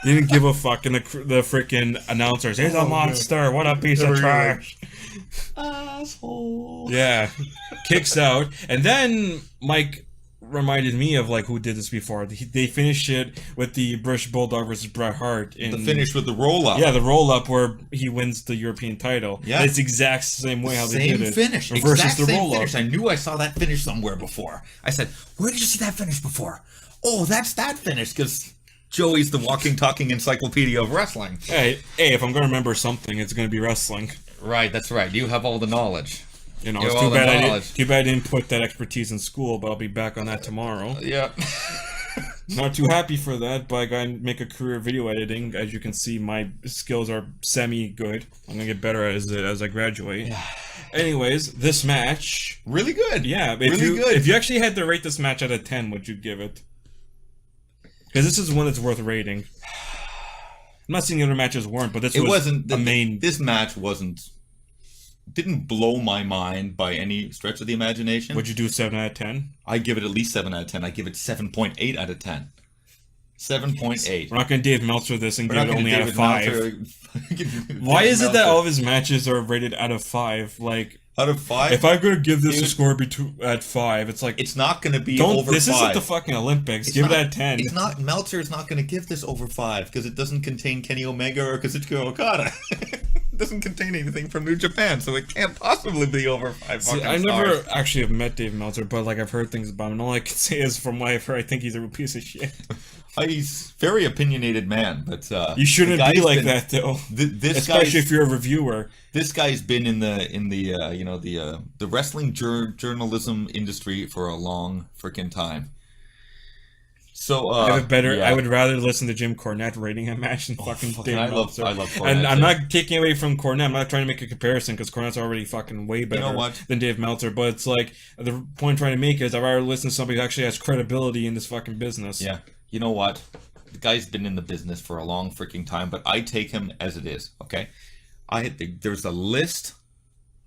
Didn't give a fuck. And the freaking announcers, he's a monster. What a piece of trash. Asshole. Yeah. Kicks out. And then Mike reminded me of like who did this before. They finished it with the British Bulldog versus Bret Hart. In, The finish with the roll up. Yeah, the roll up where he wins the European title. Yeah. It's the exact same way how they Same did it. finish. Versus Exact the same roll up. finish. I knew I saw that finish somewhere before. I said, where did you see that finish before? Oh, that's that finish, because Joey's the walking, talking encyclopedia of wrestling. Hey, if I'm gonna remember something, it's gonna be wrestling. Right, that's right. You have all the knowledge. You know, You it's have all too the bad knowledge. too bad I didn't put that expertise in school, but I'll be back on that tomorrow. Yeah. Not too happy for that, but I gotta make a career of video editing. As you can see, my skills are semi-good. I'm gonna get better as I graduate. Anyways, this match... Really good. Yeah, if Really good. If you actually had to rate this match out of 10, what'd you give it? Because this is one that's worth rating. I'm not saying the other matches weren't, but this It was wasn't a main... This match didn't blow my mind by any stretch of the imagination. Would you do 7 out of 10? I give it at least 7 out of 10. I give it 7.8 out of 10. 7.8. We're not gonna Dave Meltzer this and We're give not it gonna only out of David 5. Meltzer- Why is it that Meltzer. all of his matches are rated out of 5? Like, out of 5? if I'm gonna give this a Dude. score at 5, it's like It's not going to be don't. over This 5. isn't the fucking Olympics. It's give not- it at 10. It's not. Meltzer is not going to give this over 5 because it doesn't contain Kenny Omega or Kazuchika Okada. It doesn't contain anything from New Japan, so it can't possibly be over 5 See, fucking I never stars. actually have met Dave Meltzer, but like I've heard things about him. And all I can say is, from what I've heard, I think he's a real piece of shit. He's a very opinionated man, but You shouldn't the be guy's like been- that, though. Especially Especially if you're a reviewer. This guy's been in the wrestling journalism industry for a long freaking time. So I have a better. yeah. I would rather listen to Jim Cornette rating a match than fucking Dave I love Meltzer. Cornette. And I'm too. not taking away from Cornette. I'm not trying to make a comparison because Cornette's already fucking way better what? than Dave Meltzer. But it's like the point I'm trying to make is I'd rather listen to somebody who actually has credibility in this fucking business. Yeah. You know what? The guy's been in the business for a long freaking time, but I take him as it is. Okay. There's a list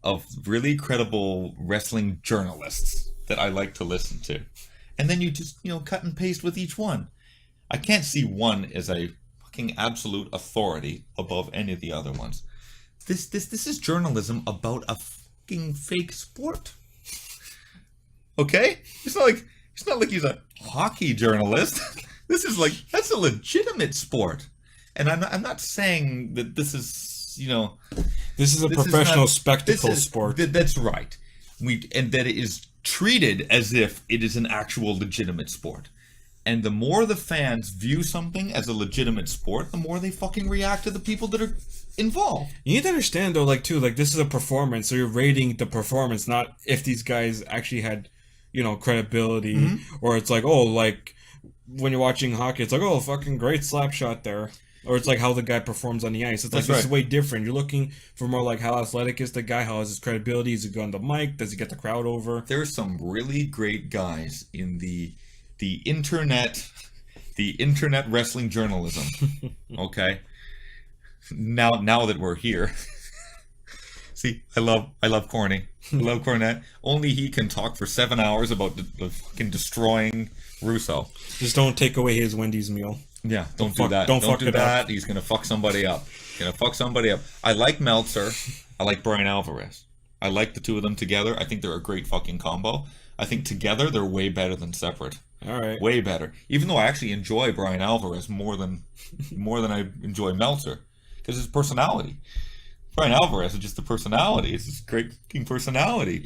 of really credible wrestling journalists that I like to listen to, and then you just cut and paste with each one. I can't see one as a fucking absolute authority above any of the other ones. This is journalism about a fucking fake sport. Okay? It's not like he's a hockey journalist. This is that's a legitimate sport. And I'm not saying that this is, This is a professional spectacle sport. That's right. And that it is treated as if it is an actual legitimate sport. And the more the fans view something as a legitimate sport, the more they fucking react to the people that are involved. You need to understand though, this is a performance, so you're rating the performance, not if these guys actually had, credibility, or it's like, oh, like when you're watching hockey, it's like, oh, fucking great slap shot there. Or it's like how the guy performs on the ice. It's like, this is way different. You're looking for more like how athletic is the guy, how is his credibility, is he good on the mic, does he get the crowd over? There's some really great guys in the internet wrestling journalism. Okay? Now that we're here. See, I love Corny. I love Cornette. Only he can talk for 7 hours about the fucking destroying Russo. Just don't take away his Wendy's meal. Yeah, don't do that. Don't fuck do it that. up. He's gonna fuck somebody up. I like Meltzer. I like Brian Alvarez. I like the two of them together. I think they're a great fucking combo. I think together they're way better than separate. All right. Way better. Even though I actually enjoy Brian Alvarez more than I enjoy Meltzer, because his personality. Brian Alvarez is just the personality. It's just great fucking personality.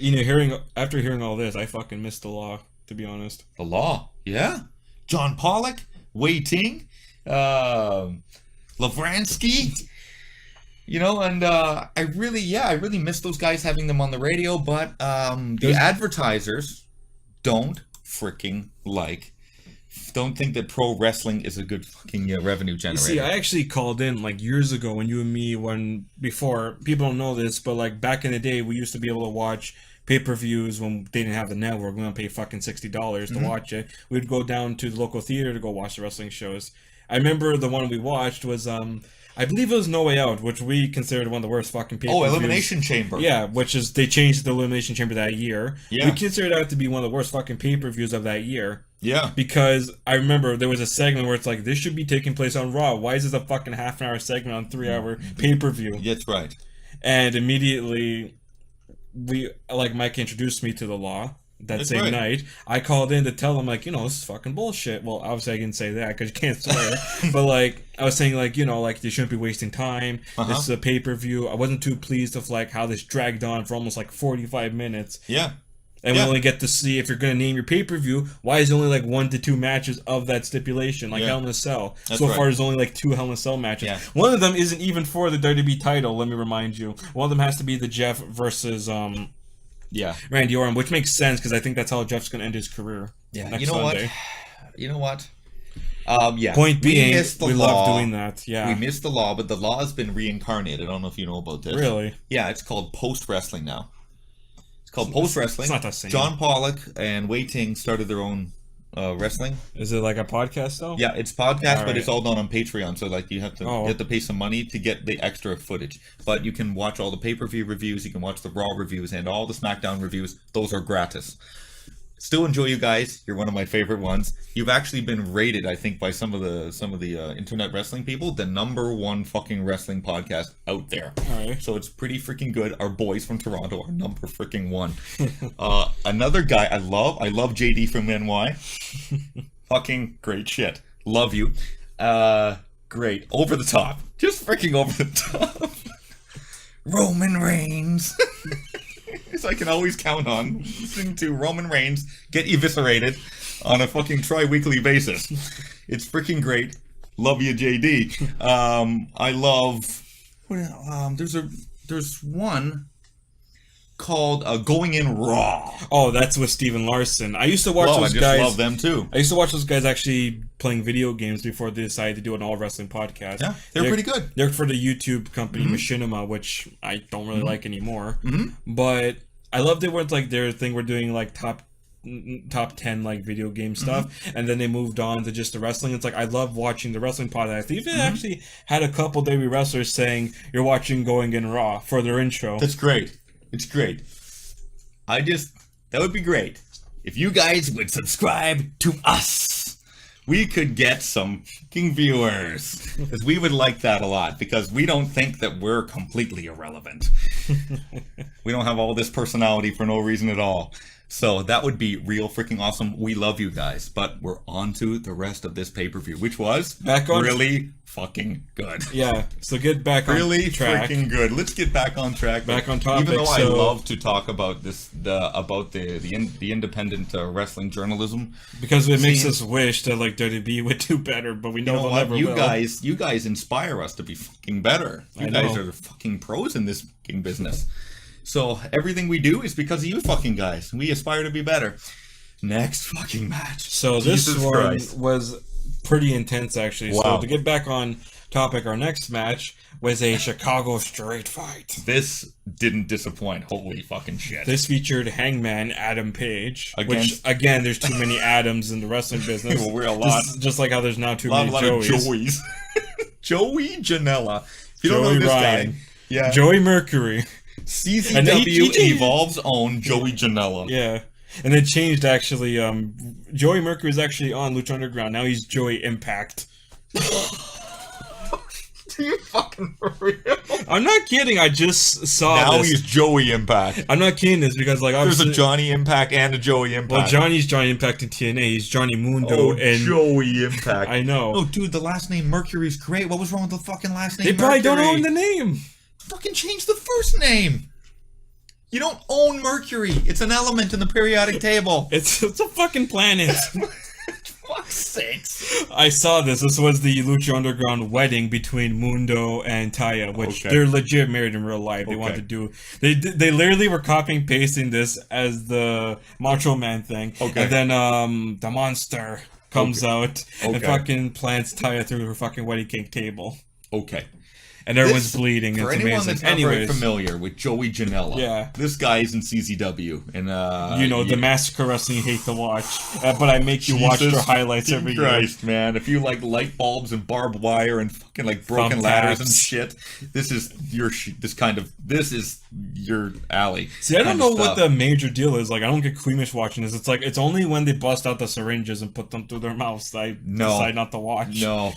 After hearing all this, I fucking missed the Law, to be honest. The Law, yeah. John Pollock, Wei Ting, Lavransky, and I really miss those guys, having them on the radio, but the advertisers don't think that pro wrestling is a good fucking revenue generator. You see, I actually called in years ago when you and me, before, people don't know this, but back in the day, we used to be able to watch pay-per-views when they didn't have the network. We don't pay fucking $60 to watch it. We'd go down to the local theater to go watch the wrestling shows. I remember the one we watched was I believe it was No Way Out, which we considered one of the worst fucking pay-per-views. Oh, Elimination Chamber. Yeah, which is, they changed the Elimination Chamber that year. Yeah. We considered that to be one of the worst fucking pay-per-views of that year. Yeah. Because I remember there was a segment where it's like, this should be taking place on Raw. Why is this a fucking half-an-hour segment on 3-hour pay-per-view? That's right. And immediately, Mike introduced me to the Law. That same night, I called in to tell him, this is fucking bullshit. Well, obviously I didn't say that because you can't swear. But, I was saying, you shouldn't be wasting time. This is a pay-per-view. I wasn't too pleased with, how this dragged on for almost, 45 minutes. Yeah. And we only get to see, if you're going to name your pay-per-view, why is there only, 1 to 2 matches of that stipulation, Hell in a Cell. That's so far, there's only, 2 Hell in a Cell matches. Yeah. One of them isn't even for the WWE title, let me remind you. One of them has to be the Jeff versus, Randy Orton, which makes sense because I think that's how Jeff's going to end his career. Yeah, next Sunday. You know what? Point being, we love doing that. Yeah, we missed the Law, but the Law has been reincarnated. I don't know if you know about this. Really? Yeah, it's called Post Wrestling now. It's called Post Wrestling. It's not the same. John Pollock and Wei Ting started their own wrestling. Is it like a podcast though? Yeah, it's podcast, but it's all done on Patreon. So you have to pay some money to get the extra footage. But you can watch all the pay-per-view reviews. You can watch the Raw reviews and all the SmackDown reviews. Those are gratis. Still enjoy you guys. You're one of my favorite ones. You've actually been rated, I think, by some of the internet wrestling people, the #1 fucking wrestling podcast out there. All right. So it's pretty freaking good. Our boys from Toronto are #1. Another guy I love JD from NY. Fucking great shit. Love you. Great. Over the top. Just freaking over the top. Roman Reigns. So I can always count on listening to Roman Reigns get eviscerated on a fucking tri-weekly basis. It's freaking great. Love you, JD. I love. There's one. called Going In Raw. Oh, that's with Steven Larson. I used to watch Oh, I those just guys. love them too. I used to watch those guys actually playing video games before they decided to do an all wrestling podcast. Yeah, they're pretty good. They're for the YouTube company Machinima, which I don't really like anymore. But I loved it when like their thing were doing like top 10 like video game stuff, and then they moved on to just the wrestling. It's like I love watching the wrestling podcast. They even actually had a couple WWE wrestlers saying you're watching Going In Raw for their intro. That's great. It's great. That would be great if you guys would subscribe to us. We could get some fucking viewers, because we would like that a lot, because we don't think that we're completely irrelevant. We don't have all this personality for no reason at all. So that would be real freaking awesome. We love you guys, but we're on to the rest of this pay-per-view, which was really fucking good. Yeah, so get back on really track. Freaking good. Let's get back on track. Back on topic. Even though I love to talk about this, the independent wrestling journalism, because it makes us wish that like WWE would do better, but we know they'll never will. You guys inspire us to be fucking better. You guys are fucking pros in this fucking business. So everything we do is because of you fucking guys. We aspire to be better. Next fucking match. So this one was pretty intense, actually. Wow. So to get back on topic, our next match was a Chicago Street Fight. This didn't disappoint. Holy fucking shit. This featured Hangman Adam Page, which, again, there's too many Adams in the wrestling business. Well, we're a lot. Just like how there's now too many Joeys. Of Joeys. Joey Janela. If you don't know this Ryan. guy. Yeah. Joey Mercury. CZW Evolve's own Joey Janela. Yeah. And it changed, actually. Joey Mercury is actually on Lucha Underground. Now he's Joey Impact. Are you fucking for real? I'm not kidding. I just saw now this. He's Joey Impact. I'm not kidding this because, like, there's a Johnny Impact and a Joey Impact. Well, Johnny's Johnny Impact in TNA. He's Johnny Mundo and Joey Impact. I know. Oh, dude, the last name Mercury's great. What was wrong with the fucking last name? They probably Mercury? don't own the name. Fucking change the first name. You don't own Mercury. It's an element in the periodic table. It's a fucking planet. Fuck's sakes. I saw this. This was the Lucha Underground wedding between Mundo and Taya, which they're legit married in real life. They wanted to do. They literally were copying and pasting this as the Macho Man thing. Okay. And then the monster comes out and fucking plants Taya through her fucking wedding cake table. Okay. And everyone's bleeding. For it's anyone amazing. that's not very familiar with Joey Janela, this guy is in CZW, and the Massacre Wrestling you hate to watch, but I make you watch their highlights every year. Christ, man! If you like light bulbs and barbed wire and fucking like broken ladders and shit, this is your alley. See, I don't know what the major deal is. Like, I don't get squeamish watching this. It's like it's only when they bust out the syringes and put them through their mouths that I decide not to watch. No.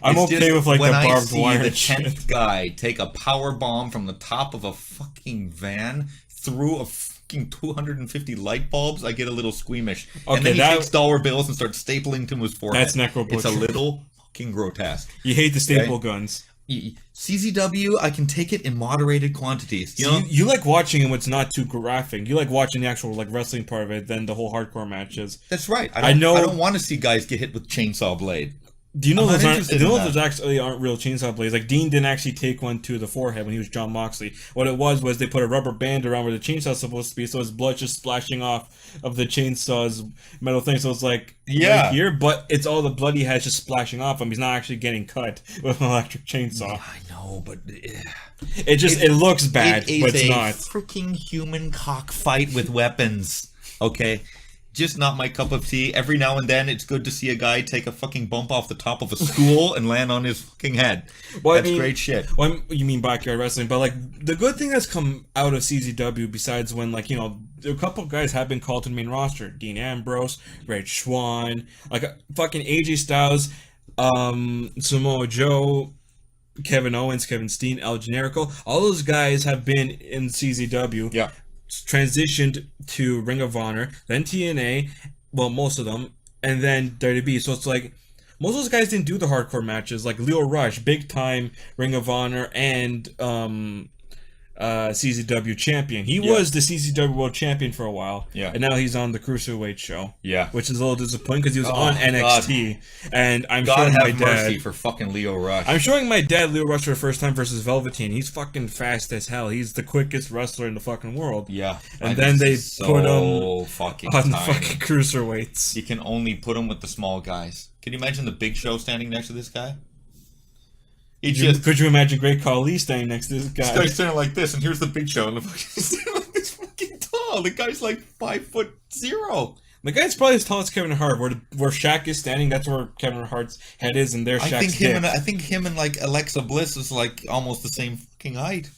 I'm okay with like the barbed wire. When I see the 10th guy take a power bomb from the top of a fucking van through a fucking 250 light bulbs, I get a little squeamish. Okay, and then he takes dollar bills and starts stapling to his forehead. That's necro butcher. It's a little fucking grotesque. You hate the staple guns. CZW, I can take it in moderated quantities. You like watching it when it's not too graphic. You like watching the actual like wrestling part of it than the whole hardcore matches. That's right. I don't want to see guys get hit with chainsaw blade. Do you know those actually aren't real chainsaw blades? Like, Dean didn't actually take one to the forehead when he was John Moxley. What it was they put a rubber band around where the chainsaw's supposed to be, so his blood just splashing off of the chainsaw's metal thing. So it's like right here, but it's all the blood he has just splashing off him. He's not actually getting cut with an electric chainsaw. I know, but it looks bad, but it's not. Freaking human cockfight with weapons. Okay. Just not my cup of tea. Every now and then, it's good to see a guy take a fucking bump off the top of a stool and land on his fucking head. Well, that's great shit. Well, you mean backyard wrestling, but like the good thing that's come out of CZW, besides when like a couple of guys have been called to the main roster: Dean Ambrose, Red Schwann, like fucking AJ Styles, Samoa Joe, Kevin Owens, Kevin Steen, El Generico. All those guys have been in CZW. Yeah. Transitioned to Ring of Honor, then TNA, well, most of them, and then WWE. So it's like most of those guys didn't do the hardcore matches. Like Leo Rush, big time Ring of Honor and CZW champion. He was the CZW World Champion for a while. Yeah. And now he's on the Cruiserweight show. Yeah. Which is a little disappointing because he was on NXT. And I'm God showing my have mercy dad. for fucking Leo Rush. I'm showing my dad Leo Rush for the first time versus Velveteen. He's fucking fast as hell. He's the quickest wrestler in the fucking world. Yeah. And then they put him fucking on the tiny. fucking Cruiserweights. You can only put him with the small guys. Can you imagine the Big Show standing next to this guy? Could you imagine Great Khali standing next to this guy? This guy's standing like this, and here's the Big Show, and the fucking standing like this fucking tall. The guy's like 5'0". The guy's probably as tall as Kevin Hart. Where Shaq is standing, that's where Kevin Hart's head is, and there's Shaq's dick. I think him and like Alexa Bliss is like almost the same fucking height.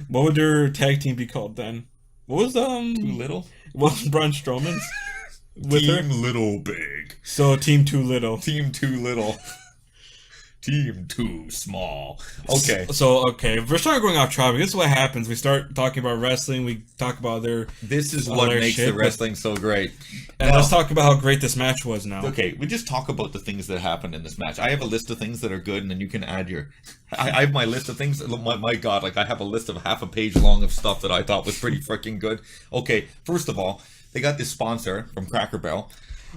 What would their tag team be called then? What was Too Little? What was Braun Strowman's? With Team her? Little Big. So Team Too Little. Team Too Little. Team Too Small. Okay. So we're starting going off topic. This is what happens. We start talking about wrestling. We talk about their. This is what makes the wrestling so great. And let's talk about how great this match was now. Okay, we just talk about the things that happened in this match. I have a list of things that are good, and then you can add your. I have my list of things. My God, like I have a list of half a page long of stuff that I thought was pretty freaking good. Okay, first of all, they got this sponsor from Cracker Barrel.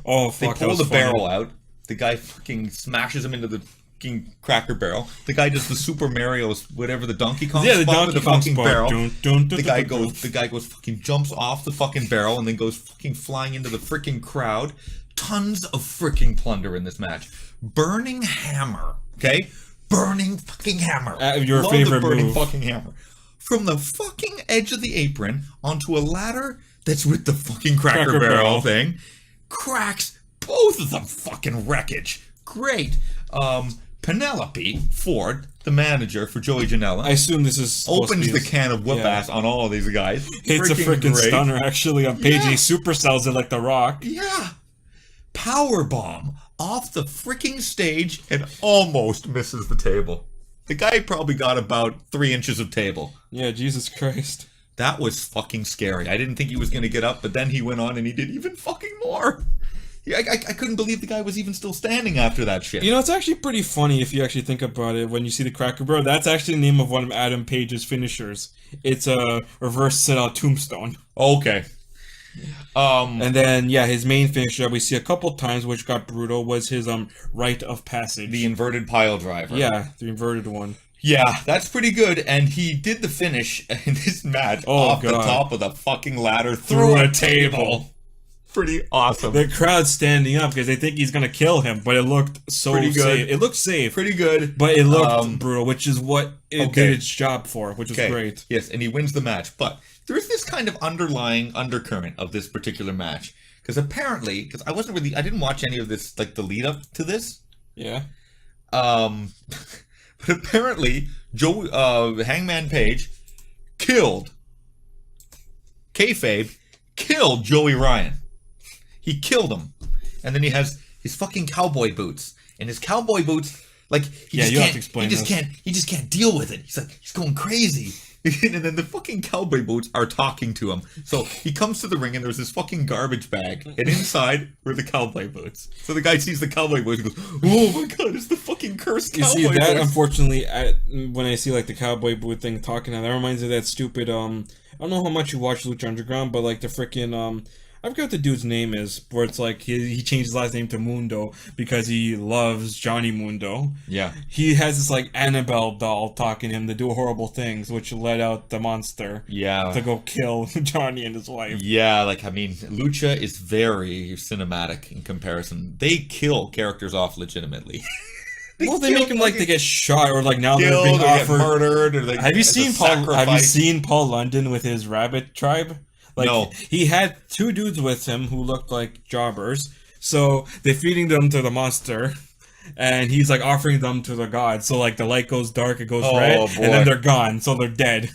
Oh fuck! They pull the barrel out. The guy fucking smashes him into the Cracker Barrel. The guy does the Super Mario's whatever the Donkey Kong the spot Donkey with the Kong fucking spot. barrel. The guy goes fucking jumps off the fucking barrel and then goes fucking flying into the freaking crowd. Tons of freaking plunder in this match. Burning hammer. Okay? Burning fucking hammer. Your Love favorite the burning move. fucking hammer. From the fucking edge of the apron onto a ladder that's with the fucking Cracker Barrel thing. Cracks both of them fucking wreckage. Great. Penelope Ford, the manager for Joey Janela, I assume this is opens the can of whoop ass on all of these guys. Hits a freaking great. stunner actually on page. He supersells it like The Rock. Yeah. Power bomb off the freaking stage and almost misses the table. The guy probably got about 3 inches of table. Yeah, Jesus Christ. That was fucking scary. I didn't think he was going to get up, but then he went on and he did even fucking more. I couldn't believe the guy was even still standing after that shit. You know, it's actually pretty funny if you actually think about it when you see the Cracker Barrel. That's actually the name of one of Adam Page's finishers. It's a reverse sit-out tombstone. Okay. And then, his main finisher that we see a couple times, which got brutal, was his rite of passage. The inverted pile driver. Yeah, the inverted one. Yeah, that's pretty good. And he did the finish in this match off the top of the fucking ladder through a table. Pretty awesome. The crowd's standing up because they think he's gonna kill him, but it looked so pretty good. safe. It looked safe. Pretty good. But it looked brutal, which is what it did its job for, which is great. Yes, and he wins the match. But there's this kind of underlying undercurrent of this particular match. Because apparently, I didn't watch any of this, like the lead up to this. Yeah. But apparently, Hangman Page killed Joey Ryan. He killed him. And then he has his fucking cowboy boots. And his cowboy boots, like, he just can't deal with it. He's going crazy. And then the fucking cowboy boots are talking to him. So he comes to the ring and there's this fucking garbage bag. And inside were the cowboy boots. So the guy sees the cowboy boots and goes, oh my god, it's the fucking cursed cowboy boots. You see, that unfortunately, when I see like the cowboy boot thing talking now, that reminds me of that stupid, I don't know how much you watch Lucha Underground, but like the freaking, I forgot what the dude's name is, where it's like he changed his last name to Mundo because he loves Johnny Mundo. Yeah. He has this like Annabelle doll talking to him to do horrible things, which let out the monster. Yeah. To go kill Johnny and his wife. Yeah, Lucha is very cinematic in comparison. They kill characters off legitimately. They make him like they get shot or like now they're being offered murdered or they Have you seen Paul London with his rabbit tribe? Like, no. He had 2 dudes with him who looked like jobbers. So they're feeding them to the monster. And he's like offering them to the god. So like the light goes dark, it goes red. Boy. And then they're gone. So they're dead.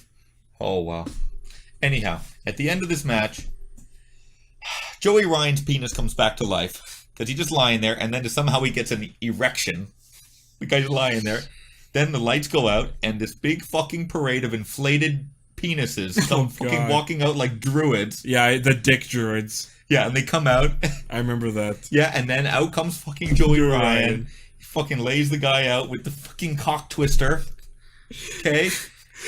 Oh, wow. Anyhow, at the end of this match, Joey Ryan's penis comes back to life. Because he's just lying there. And then somehow he gets an erection. The guy's lying there. Then the lights go out. And this big fucking parade of inflated penises come fucking walking out like druids. Yeah, the dick druids. Yeah, and they come out. I remember that. Yeah, and then out comes fucking Joey Ryan. He fucking lays the guy out with the fucking cock twister. Okay?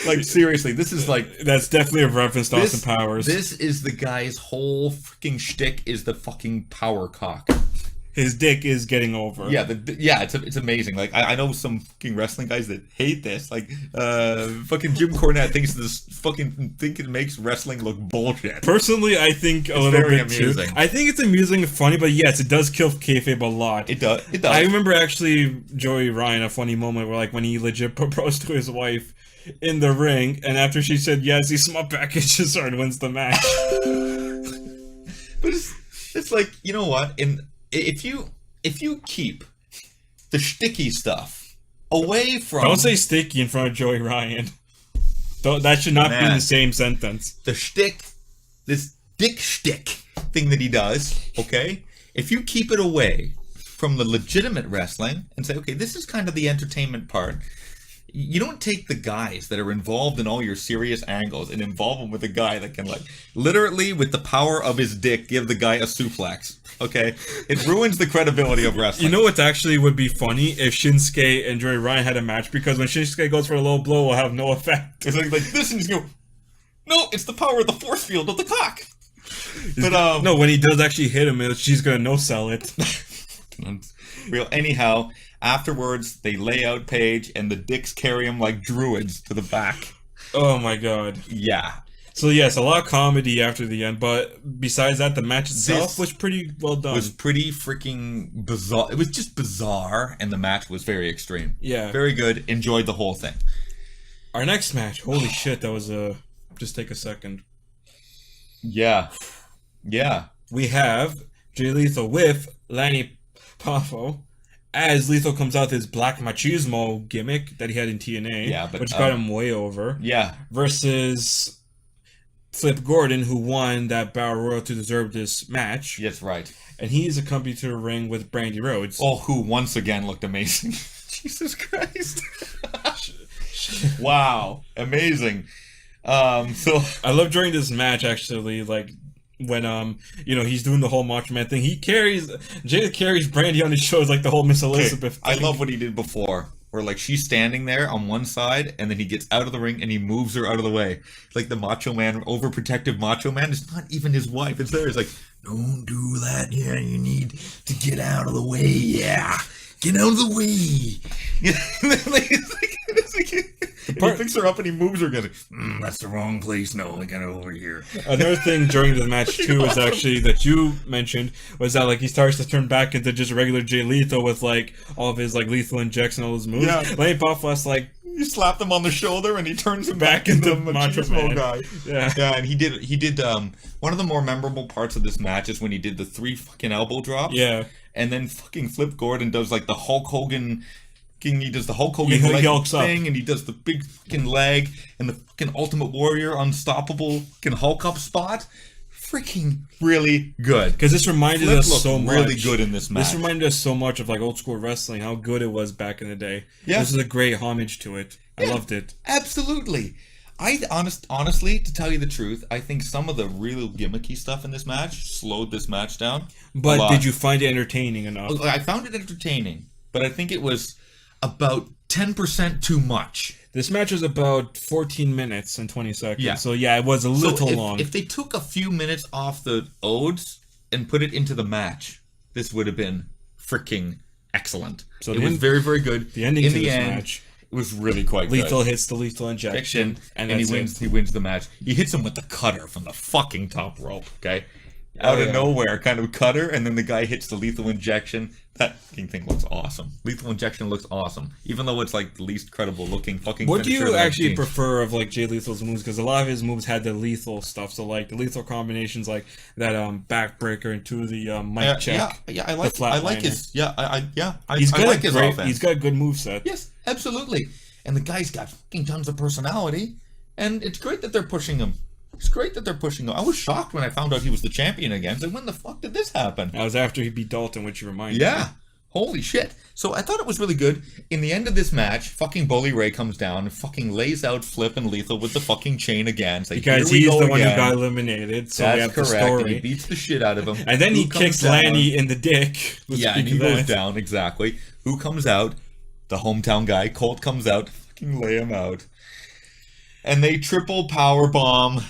Like, seriously, this is like... That's definitely a reference to Austin Powers. This is the guy's whole freaking shtick is the fucking power cock. His dick is getting over. Yeah, it's amazing. Like, I know some fucking wrestling guys that hate this. Like, fucking Jim Cornette thinks it makes wrestling look bullshit. Personally, I think a little bit amusing. Too. I think it's amusing and funny, but yes, it does kill kayfabe a lot. It does. I remember actually Joey Ryan, a funny moment where, like, when he legit proposed to his wife in the ring, and after she said yes, he smut packages her and wins the match. But it's like, you know what? If you keep the shticky stuff away from... Don't say sticky in front of Joey Ryan. That should not be in the same sentence. The shtick, this dick shtick thing that he does, okay? If you keep it away from the legitimate wrestling and say, okay, this is kind of the entertainment part, you don't take the guys that are involved in all your serious angles and involve them with a guy that can, like, literally with the power of his dick give the guy a suplex. Okay, it ruins the credibility of wrestling. You know what actually would be funny if Shinsuke and Joey Ryan had a match, because when Shinsuke goes for a low blow, it will have no effect. It's like this, and he's going, no, it's the power of the force field of the cock. But no, when he does actually hit him, she's gonna no sell it. Real. Anyhow, afterwards they lay out Paige, and the dicks carry him like druids to the back. Oh my god. Yeah. So yes, a lot of comedy after the end, but besides that, the match itself was pretty well done. It was pretty freaking bizarre. It was just bizarre, and the match was very extreme. Yeah. Very good. Enjoyed the whole thing. Our next match, holy shit, that was just take a second. Yeah. Yeah. We have Jay Lethal with Lanny Poffo as Lethal comes out with his black machismo gimmick that he had in TNA, yeah, but, which got him way over. Yeah. Versus Flip Gordon, who won that Battle Royal to deserve this match. Yes, right. And he's accompanied to the ring with Brandy Rhodes. Oh, who once again looked amazing. Jesus Christ. Wow. Amazing. So I love during this match, actually, like, when he's doing the whole Macho Man thing. Jay carries Brandy on his shoulders like the whole Miss Elizabeth thing. I love what he did before, where like she's standing there on one side, and then he gets out of the ring and he moves her out of the way. Like the Macho Man, overprotective Macho Man. It's not even his wife. It's there. It's like, don't do that. Yeah, you need to get out of the way. Yeah, get out of the way. He picks her up and he moves her again. That's the wrong place. No, I got it over here. Another thing during the match too is actually that you mentioned was that like he starts to turn back into just regular Jay Lethal with like all of his like lethal injection, all his moves. Yeah. Lanny Poffo like you slapped him on the shoulder and he turns him back into Macho Man guy. Yeah, yeah, and he did one of the more memorable parts of this match is when he did the 3 fucking elbow drops. Yeah, and then fucking Flip Gordon does like the Hulk Hogan. He does the Hulk Hogan leg thing, and he does the big fucking leg, and the fucking Ultimate Warrior unstoppable fucking Hulk up spot. Freaking really good. Because this reminded us so much. Really good in this match. This reminded us so much of like old school wrestling, how good it was back in the day. Yeah. This is a great homage to it. I loved it. Absolutely. Honestly, to tell you the truth, I think some of the real gimmicky stuff in this match slowed this match down. But did you find it entertaining enough? I found it entertaining, but I think it was about 10% too much. This match was about 14 minutes and 20 seconds. Yeah. So yeah, it was a little long. If they took a few minutes off the odes and put it into the match, this would have been freaking excellent. So it was very, very good. The ending to this match, it was really quite good. Lethal hits the lethal injection, and he wins. He wins the match. He hits him with the cutter from the fucking top rope. Okay, out of nowhere, kind of cutter, and then the guy hits the lethal injection. That fucking thing looks awesome. Lethal injection looks awesome, even though it's like the least credible looking fucking. What do you actually prefer of like Jay Lethal's moves? Because a lot of his moves had the lethal stuff. So like the lethal combinations, like that backbreaker into the mic check. Yeah, I like his. Yeah, I like his offense. He's got a good moveset. Yes, absolutely. And the guy's got fucking tons of personality, and it's great that they're pushing him. It's great that they're pushing him. I was shocked when I found out he was the champion again. So when the fuck did this happen? That was after he beat Dalton, which you reminded me. Yeah. Holy shit. So I thought it was really good. In the end of this match, fucking Bully Ray comes down and fucking lays out Flip and Lethal with the fucking chain again. Like, because he's the one who got eliminated. So that's we have correct. The story. And he beats the shit out of him. And then he kicks Lanny in the dick. Yeah, and he goes down, exactly. Who comes out? The hometown guy. Colt comes out to fucking lay him out. And they triple power bomb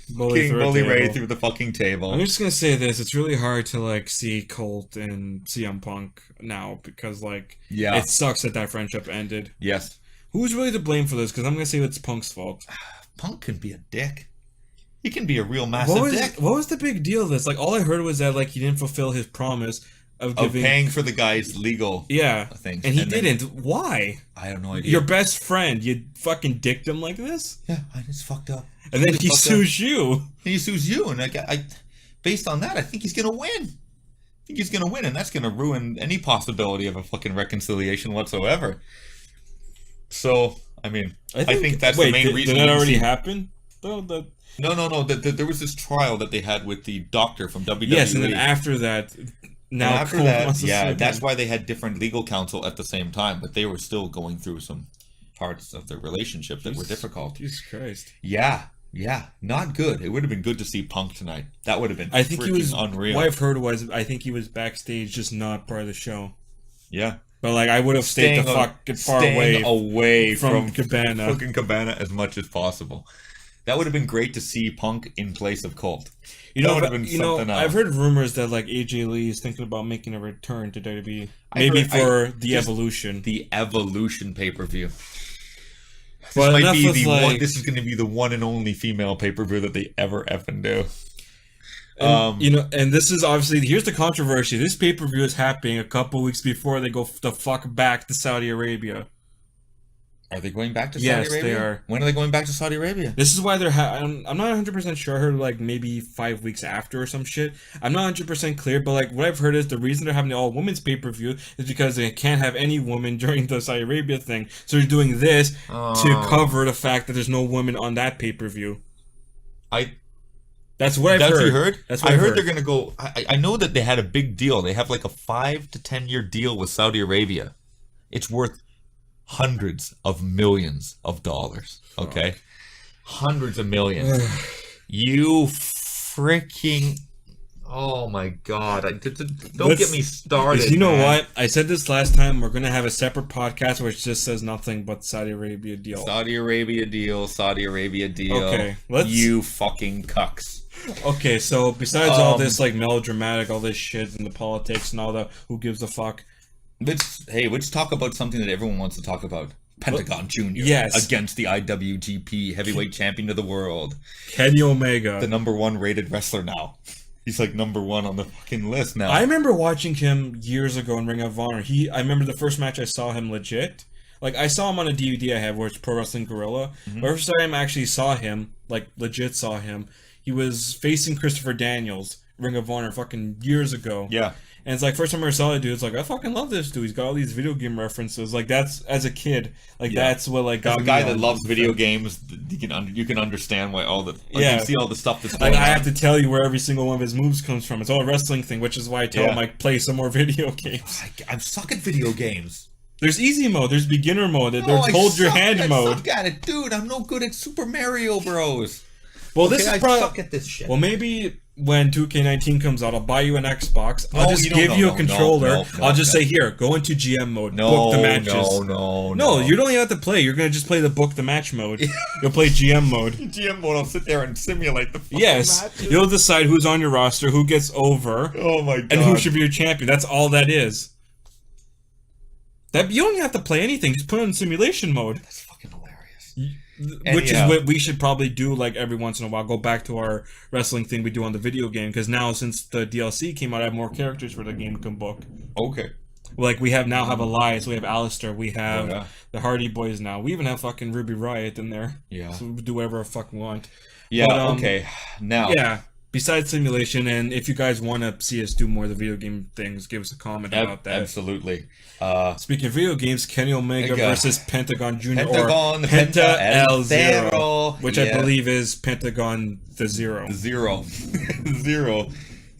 King through a Bully Ray table. through the fucking table. I'm just gonna say this: it's really hard to like see Colt and CM Punk now because like it sucks that friendship ended. Yes. Who's really to blame for this? Because I'm gonna say it's Punk's fault. Punk can be a dick. He can be a real massive dick. What was the big deal of this? Like all I heard was that like he didn't fulfill his promise of paying for the guy's legal things. And he didn't. Why? I have no idea. Your best friend, you fucking dicked him like this? Yeah, I just fucked up. And then he sues you. He sues you, and I based on that, I think he's gonna win. I think he's gonna win, and that's gonna ruin any possibility of a fucking reconciliation whatsoever. So, I mean, I think that's the main reason. Did that already happen? No. There was this trial that they had with the doctor from WWE. Yes, and then after that, that's why they had different legal counsel at the same time, but they were still going through some parts of their relationship that were difficult. Jesus Christ. Yeah, not good. It would have been good to see Punk tonight. That would have been unreal. What I've heard was, I think he was backstage, just not part of the show. Yeah. But like, I would have stayed far away from Cabana. Fucking Cabana as much as possible. That would have been great to see Punk in place of Colt. I've heard rumors that like AJ Lee is thinking about making a return to WWE, maybe for the Evolution. The Evolution pay-per-view. But this is going to be the one and only female pay-per-view that they ever effing do. And this is obviously, here's the controversy. This pay-per-view is happening a couple weeks before they go the fuck back to Saudi Arabia. Are they going back to Saudi Arabia? Yes, they are. When are they going back to Saudi Arabia? This is why they're... I'm not 100% sure. I heard like maybe 5 weeks after or some shit. I'm not 100% clear, but like what I've heard is the reason they're having the all-women's pay-per-view is because they can't have any woman during the Saudi Arabia thing. So they're doing this to cover the fact that there's no women on that pay-per-view. That's what I've heard. That's what you heard? That's what I I've heard they're going to go... I know that they had a big deal. They have like a 5 to 10 year deal with Saudi Arabia. It's worth hundreds of millions of dollars. Okay? Hundreds of millions. You freaking... Oh my god. Don't get me started. You know what? I said this last time. We're going to have a separate podcast which just says nothing but Saudi Arabia deal. Saudi Arabia deal. Okay. You fucking cucks. Okay, so besides all this like melodramatic, all this shit and the politics and all the who gives a fuck. Let's talk about something that everyone wants to talk about. Pentagon Jr. Yes. Against the IWGP Heavyweight Champion of the World. Kenny Omega. The #1 rated wrestler now. He's like #1 on the fucking list now. I remember watching him years ago in Ring of Honor. I remember the first match I saw him legit. Like, I saw him on a DVD I have where it's Pro Wrestling Guerrilla. The first time I actually saw him, like, legit saw him, he was facing Christopher Daniels, Ring of Honor, fucking years ago. Yeah. And it's like, first time I saw that dude, it's like, I fucking love this dude. He's got all these video game references. Like, that's, as a kid, like, that's what, like, got me. As a guy that loves video games, you can understand why all the... You can see all the stuff that's going on. I have to tell you where every single one of his moves comes from. It's all a wrestling thing, which is why I tell him, like, play some more video games. I suck at video games. There's easy mode, there's beginner mode, there's hold your hand mode. I suck at it, dude. I'm no good at Super Mario Bros. Well, this is probably... I suck at this shit. Well, maybe when 2K19 comes out, I'll buy you an Xbox. I'll just give you a controller. I'll just say, here, go into GM mode. Book the matches. No, you don't even have to play. You're going to just play the book the match mode. You'll play GM mode. GM mode, I'll sit there and simulate the fucking matches. You'll decide who's on your roster, who gets over. Oh my god. And who should be your champion. That's all that is. You don't even have to play anything. Just put it in simulation mode. That's fucking hilarious. Which is what we should probably do, like, every once in a while. Go back to our wrestling thing we do on the video game. Because now, since the DLC came out, I have more characters for the game can book. Okay. Like, we now have Elias, we have Alistair, we have the Hardy Boys now. We even have fucking Ruby Riott in there. Yeah. So we do whatever the fuck we want. Yeah, but, okay. Now. Yeah. Besides simulation, and if you guys want to see us do more of the video game things, give us a comment about that. Absolutely. Speaking of video games, Kenny Omega versus Pentagon Jr. Pentagon, or Penta El Zero, Zero, which I believe is Pentagon the Zero. Zero.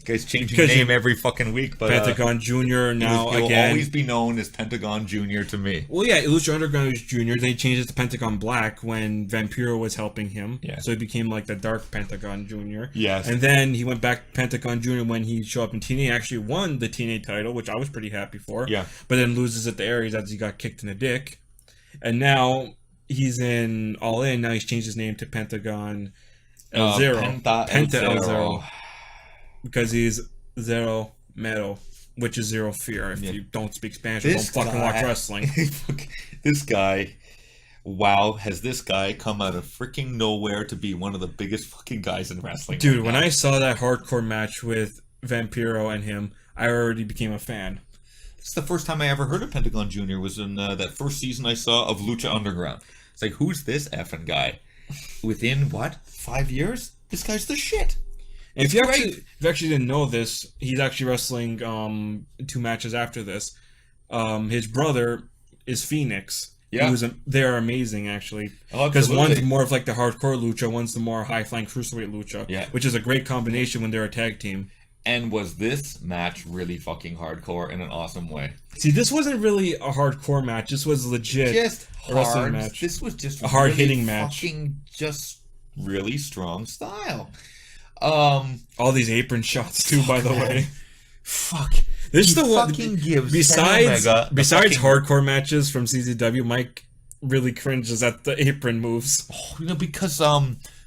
Guy's changing name every fucking week, but Pentagon Jr. now he'll again always be known as Pentagon Jr. to me. Well, yeah, Lucha Underground was Jr. Then he changed it to Pentagon Black when Vampiro was helping him. Yeah. So he became like the Dark Pentagon Jr. Yes. And then he went back to Pentagon Jr. when he showed up in TNA. Actually won the TNA title, which I was pretty happy for. Yeah. But then loses at the Aries as he got kicked in the dick. And now he's in All In. Now he's changed his name to Pentagon El Zero. Penta El Zero. Because he's Zero Mero, which is zero fear. If you don't speak Spanish, or don't fucking watch wrestling. This guy, wow, has this guy come out of freaking nowhere to be one of the biggest fucking guys in wrestling? Dude, when I saw that hardcore match with Vampiro and him, I already became a fan. It's the first time I ever heard of Pentagon Jr. was in that first season I saw of Lucha Underground. It's like, who's this effing guy? Within, 5 years? This guy's the shit. If you actually didn't know this, he's actually wrestling 2 matches after this. His brother is Phoenix. Yeah. They're amazing, actually. Because one's more of like the hardcore lucha, one's the more high-flying cruiserweight lucha. Yeah. Which is a great combination when they're a tag team. And was this match really fucking hardcore in an awesome way? See, this wasn't really a hardcore match. This was legit Just a wrestling hard. match. This was just a hard-hitting match. Fucking just really strong style. All these apron shots too, by the way. Fuck. This is the one. Gives Besides fucking hardcore matches from CZW, Mike really cringes at the apron moves. Oh, because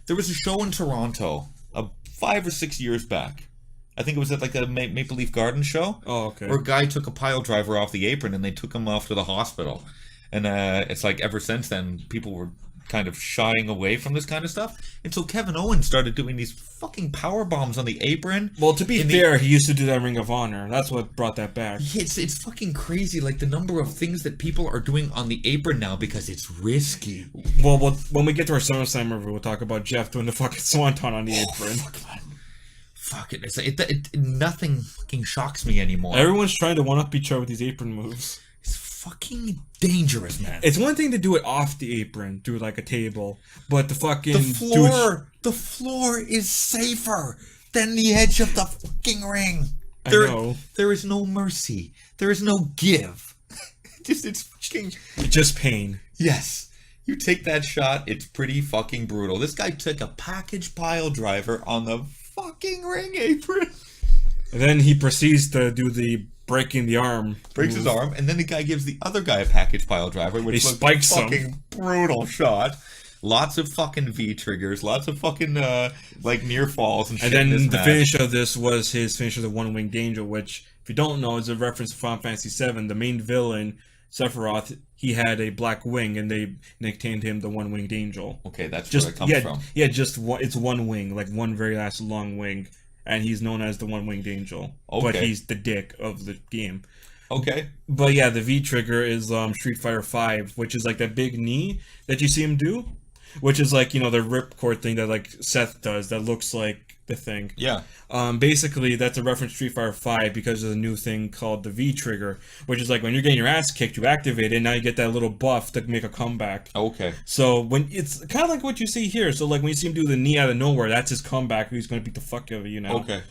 there was a show in Toronto 5 or 6 years back. I think it was at like a Maple Leaf Garden show. Oh, okay. Where a guy took a pile driver off the apron and they took him off to the hospital. And it's like ever since then, people were kind of shying away from this kind of stuff until Kevin Owens started doing these fucking power bombs on the apron. Well, to be fair, he used to do that in Ring of Honor. That's what brought that back. It's fucking crazy, like the number of things that people are doing on the apron now because it's risky. Well, when we get to our SummerSlam review, we'll talk about Jeff doing the fucking swanton on the apron. Fuck it. Nothing fucking shocks me anymore. Everyone's trying to one-up each other with these apron moves. It's fucking dangerous, man. It's one thing to do it off the apron through like a table, but the floor is safer than the edge of the fucking ring. There is no mercy. There is no give. It's fucking just pain. Yes. You take that shot, it's pretty fucking brutal. This guy took a package pile driver on the fucking ring apron. And then he proceeds to do the breaking the arm. Breaks his arm, and then the guy gives the other guy a package pile driver, which was a fucking brutal shot. Lots of fucking V triggers, lots of fucking like near falls and shit. And then the finish of this was his finish of the One Winged Angel, which, if you don't know, is a reference to Final Fantasy VII. The main villain, Sephiroth, he had a black wing, and they nicknamed him the One Winged Angel. Okay, that's where it comes from. Yeah, just one, it's one wing, like one very last long wing, and he's known as the One Winged Angel. Okay. But he's the dick of the game. Okay. But yeah, the V trigger is Street Fighter V, which is like that big knee that you see him do, which is like, the ripcord thing that like Seth does that looks like the thing. Yeah. Basically, that's a reference to Street Fighter V because of the new thing called the V trigger, which is like when you're getting your ass kicked, you activate it, and now you get that little buff to make a comeback. Okay. So when it's kind of like what you see here. So like when you see him do the knee out of nowhere, that's his comeback. He's going to beat the fuck out of you now. Okay.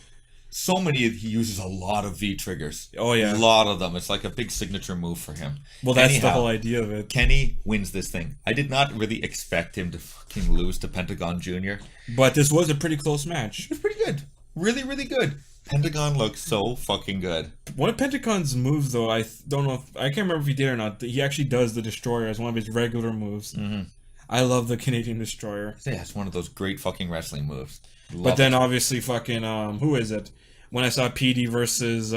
So many he uses a lot of V triggers. Oh yeah, a lot of them. It's like a big signature move for him. Well, that's the whole idea of it. Kenny wins this thing. I did not really expect him to fucking lose to Pentagon Jr. But this was a pretty close match. It was pretty good. Really, really good. Pentagon looks so fucking good. One of Pentagon's moves, though, I don't know I can't remember if he did or not. He actually does the Destroyer as one of his regular moves. Mm-hmm. I love the Canadian Destroyer. Yeah, it's one of those great fucking wrestling moves. But then obviously fucking who is it? When I saw PD versus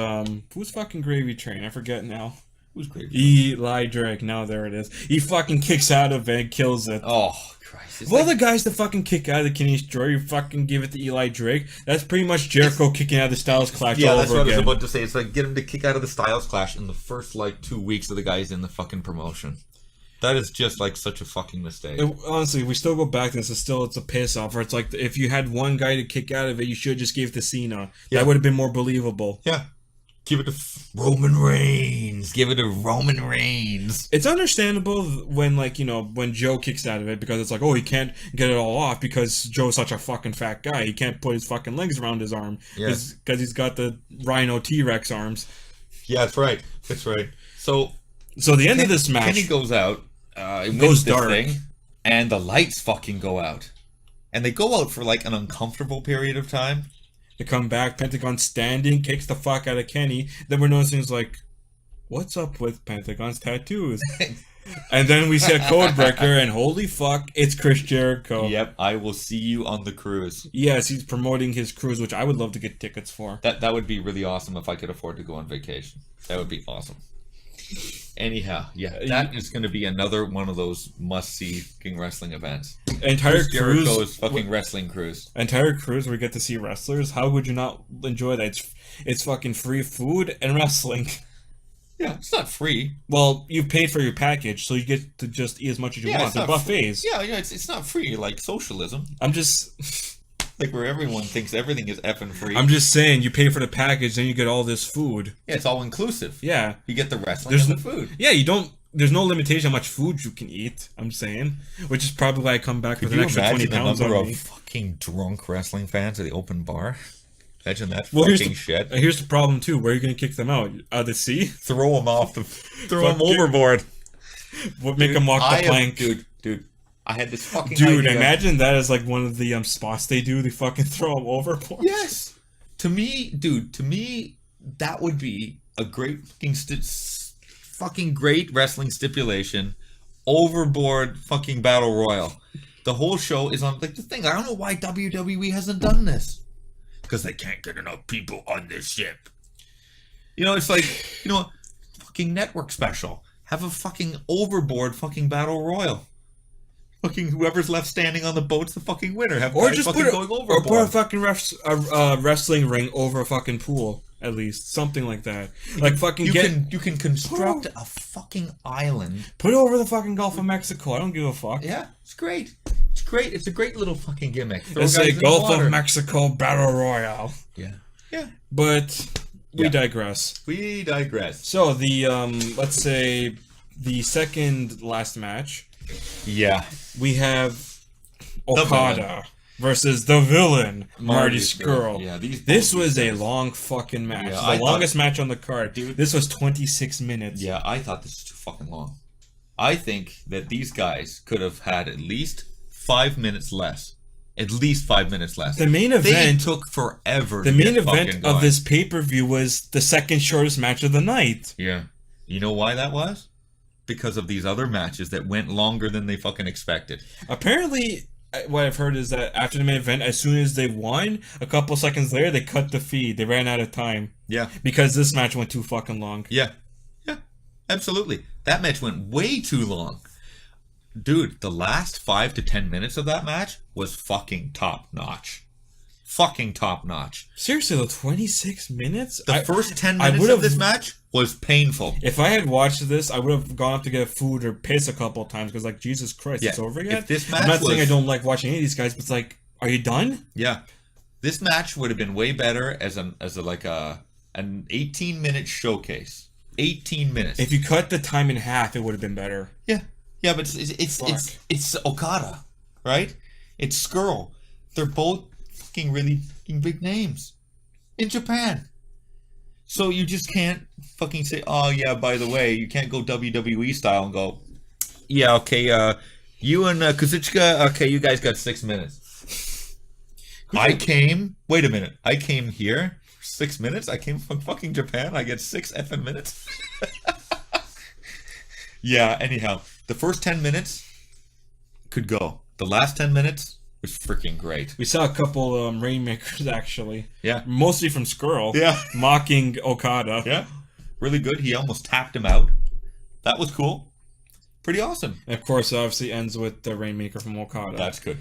who's fucking Gravy Train? I forget now. Who's Gravy? Eli Drake. Now there it is. He fucking kicks out of it, kills it. Oh Christ! Of all the guys to fucking kick out of the Canadian Destroyer, you fucking give it to Eli Drake. That's pretty much Jericho kicking out of the Styles Clash. Yeah, all that's over what again. I was about to say. It's like get him to kick out of the Styles Clash in the first 2 weeks of the guys in the fucking promotion. That is just like such a fucking mistake. Honestly, we still go back to this. It's a piss off. Where it's like if you had one guy to kick out of it, you should have just gave it to Cena. Yeah. That would have been more believable. Yeah. Give it to Roman Reigns. Give it to Roman Reigns. It's understandable when when Joe kicks out of it because it's like, oh, he can't get it all off because Joe's such a fucking fat guy. He can't put his fucking legs around his arm. Yeah. Because he's got the Rhino T-Rex arms. Yeah, that's right. That's right. So the end of this match, Kenny goes out. It goes dark, and the lights fucking go out, and they go out for like an uncomfortable period of time. They come back. Pentagon standing, kicks the fuck out of Kenny. Then we're noticing it's like, what's up with Pentagon's tattoos? And then we see a code breaker, and holy fuck, it's Chris Jericho. Yep, I will see you on the cruise. Yes, he's promoting his cruise, which I would love to get tickets for. That would be really awesome if I could afford to go on vacation. That would be awesome. Anyhow, yeah, that is going to be another one of those must-see fucking wrestling events. Entire Chris cruise, Jericho's fucking wrestling cruise. entire cruise where we get to see wrestlers. How would you not enjoy that? It's fucking free food and wrestling. Yeah, it's not free. Well, you paid for your package, so you get to just eat as much as you want. It's The not buffets. Yeah, it's not free like socialism. I'm just Like where everyone thinks everything is effing free. I'm just saying, you pay for the package, then you get all this food. Yeah, it's all inclusive. Yeah. You get the wrestling and the food. Yeah, you don't. There's no limitation how much food you can eat. I'm saying, which is probably why I come back with an extra 20 pounds on me. Fucking drunk wrestling fans at the open bar? Imagine that Well, shit. Here's the problem too. Where are you going to kick them out? Out of the sea? Throw them off the... Throw them overboard. What, make them walk the plank? Dude, I had this fucking Dude, idea. imagine that as like one of the spots they do. They fucking throw them overboard. Yes. To me, that would be a great fucking great wrestling stipulation. Overboard fucking battle royal. The whole show is on like the thing. I don't know why WWE hasn't done this. Because they can't get enough people on this ship. You know, it's like, fucking network special. Have a fucking overboard fucking battle royal. Fucking whoever's left standing on the boat's the fucking winner. Have Or guys just fucking going overboard. or put a fucking wrestling ring over a fucking pool. At least something like that. Like fucking you can construct a fucking island. Put it over the fucking Gulf of Mexico. I don't give a fuck. Yeah, it's great. It's great. It's a great little fucking gimmick. Let's say Gulf of Mexico Battle Royale. Yeah. But we digress. We digress. So the let's say the second last match. Yeah. We have Okada versus the villain, Marty Scurll. Scurll. Yeah, this was a long fucking match. Yeah, the longest match on the card. Dude. This was 26 minutes. Yeah, I thought this was too fucking long. I think that these guys could have had at least 5 minutes less. At least 5 minutes less. The main event took forever. The main event of this pay-per-view was the second shortest match of the night. Yeah. You know why that was? Because of these other matches that went longer than they fucking expected. Apparently, what I've heard is that after the main event, as soon as they won, a couple seconds later, they cut the feed. They ran out of time. Yeah. Because this match went too fucking long. Yeah. Yeah. Absolutely. That match went way too long. Dude, the last 5 to 10 minutes of that match was fucking top notch. Fucking top notch. Seriously though, 26 minutes? The first 10 minutes of this match was painful. If I had watched this, I would have gone up to get food or piss a couple of times because, like, Jesus Christ, it's over yet? If this match I'm not saying I don't like watching any of these guys, but it's like, are you done? Yeah. This match would have been way better as an 18-minute showcase. 18 minutes. If you cut the time in half, it would have been better. Yeah. Yeah, but it's Okada, right? It's Scurll. They're both fucking really fucking big names in Japan. So you just can't fucking say, oh yeah, by the way, you can't go WWE style and go, yeah, okay, you and Kazuchika, okay, you guys got 6 minutes. Wait a minute, I came here 6 minutes? I came from fucking Japan, I get 6 effing minutes? Yeah, anyhow, the first 10 minutes could go. The last 10 minutes was freaking great. We saw a couple rainmakers, actually. Yeah. Mostly from Scurll. Yeah. Mocking Okada. Yeah. Really good. He almost tapped him out. That was cool. Pretty awesome. And of course, it obviously ends with the rainmaker from Okada. That's good.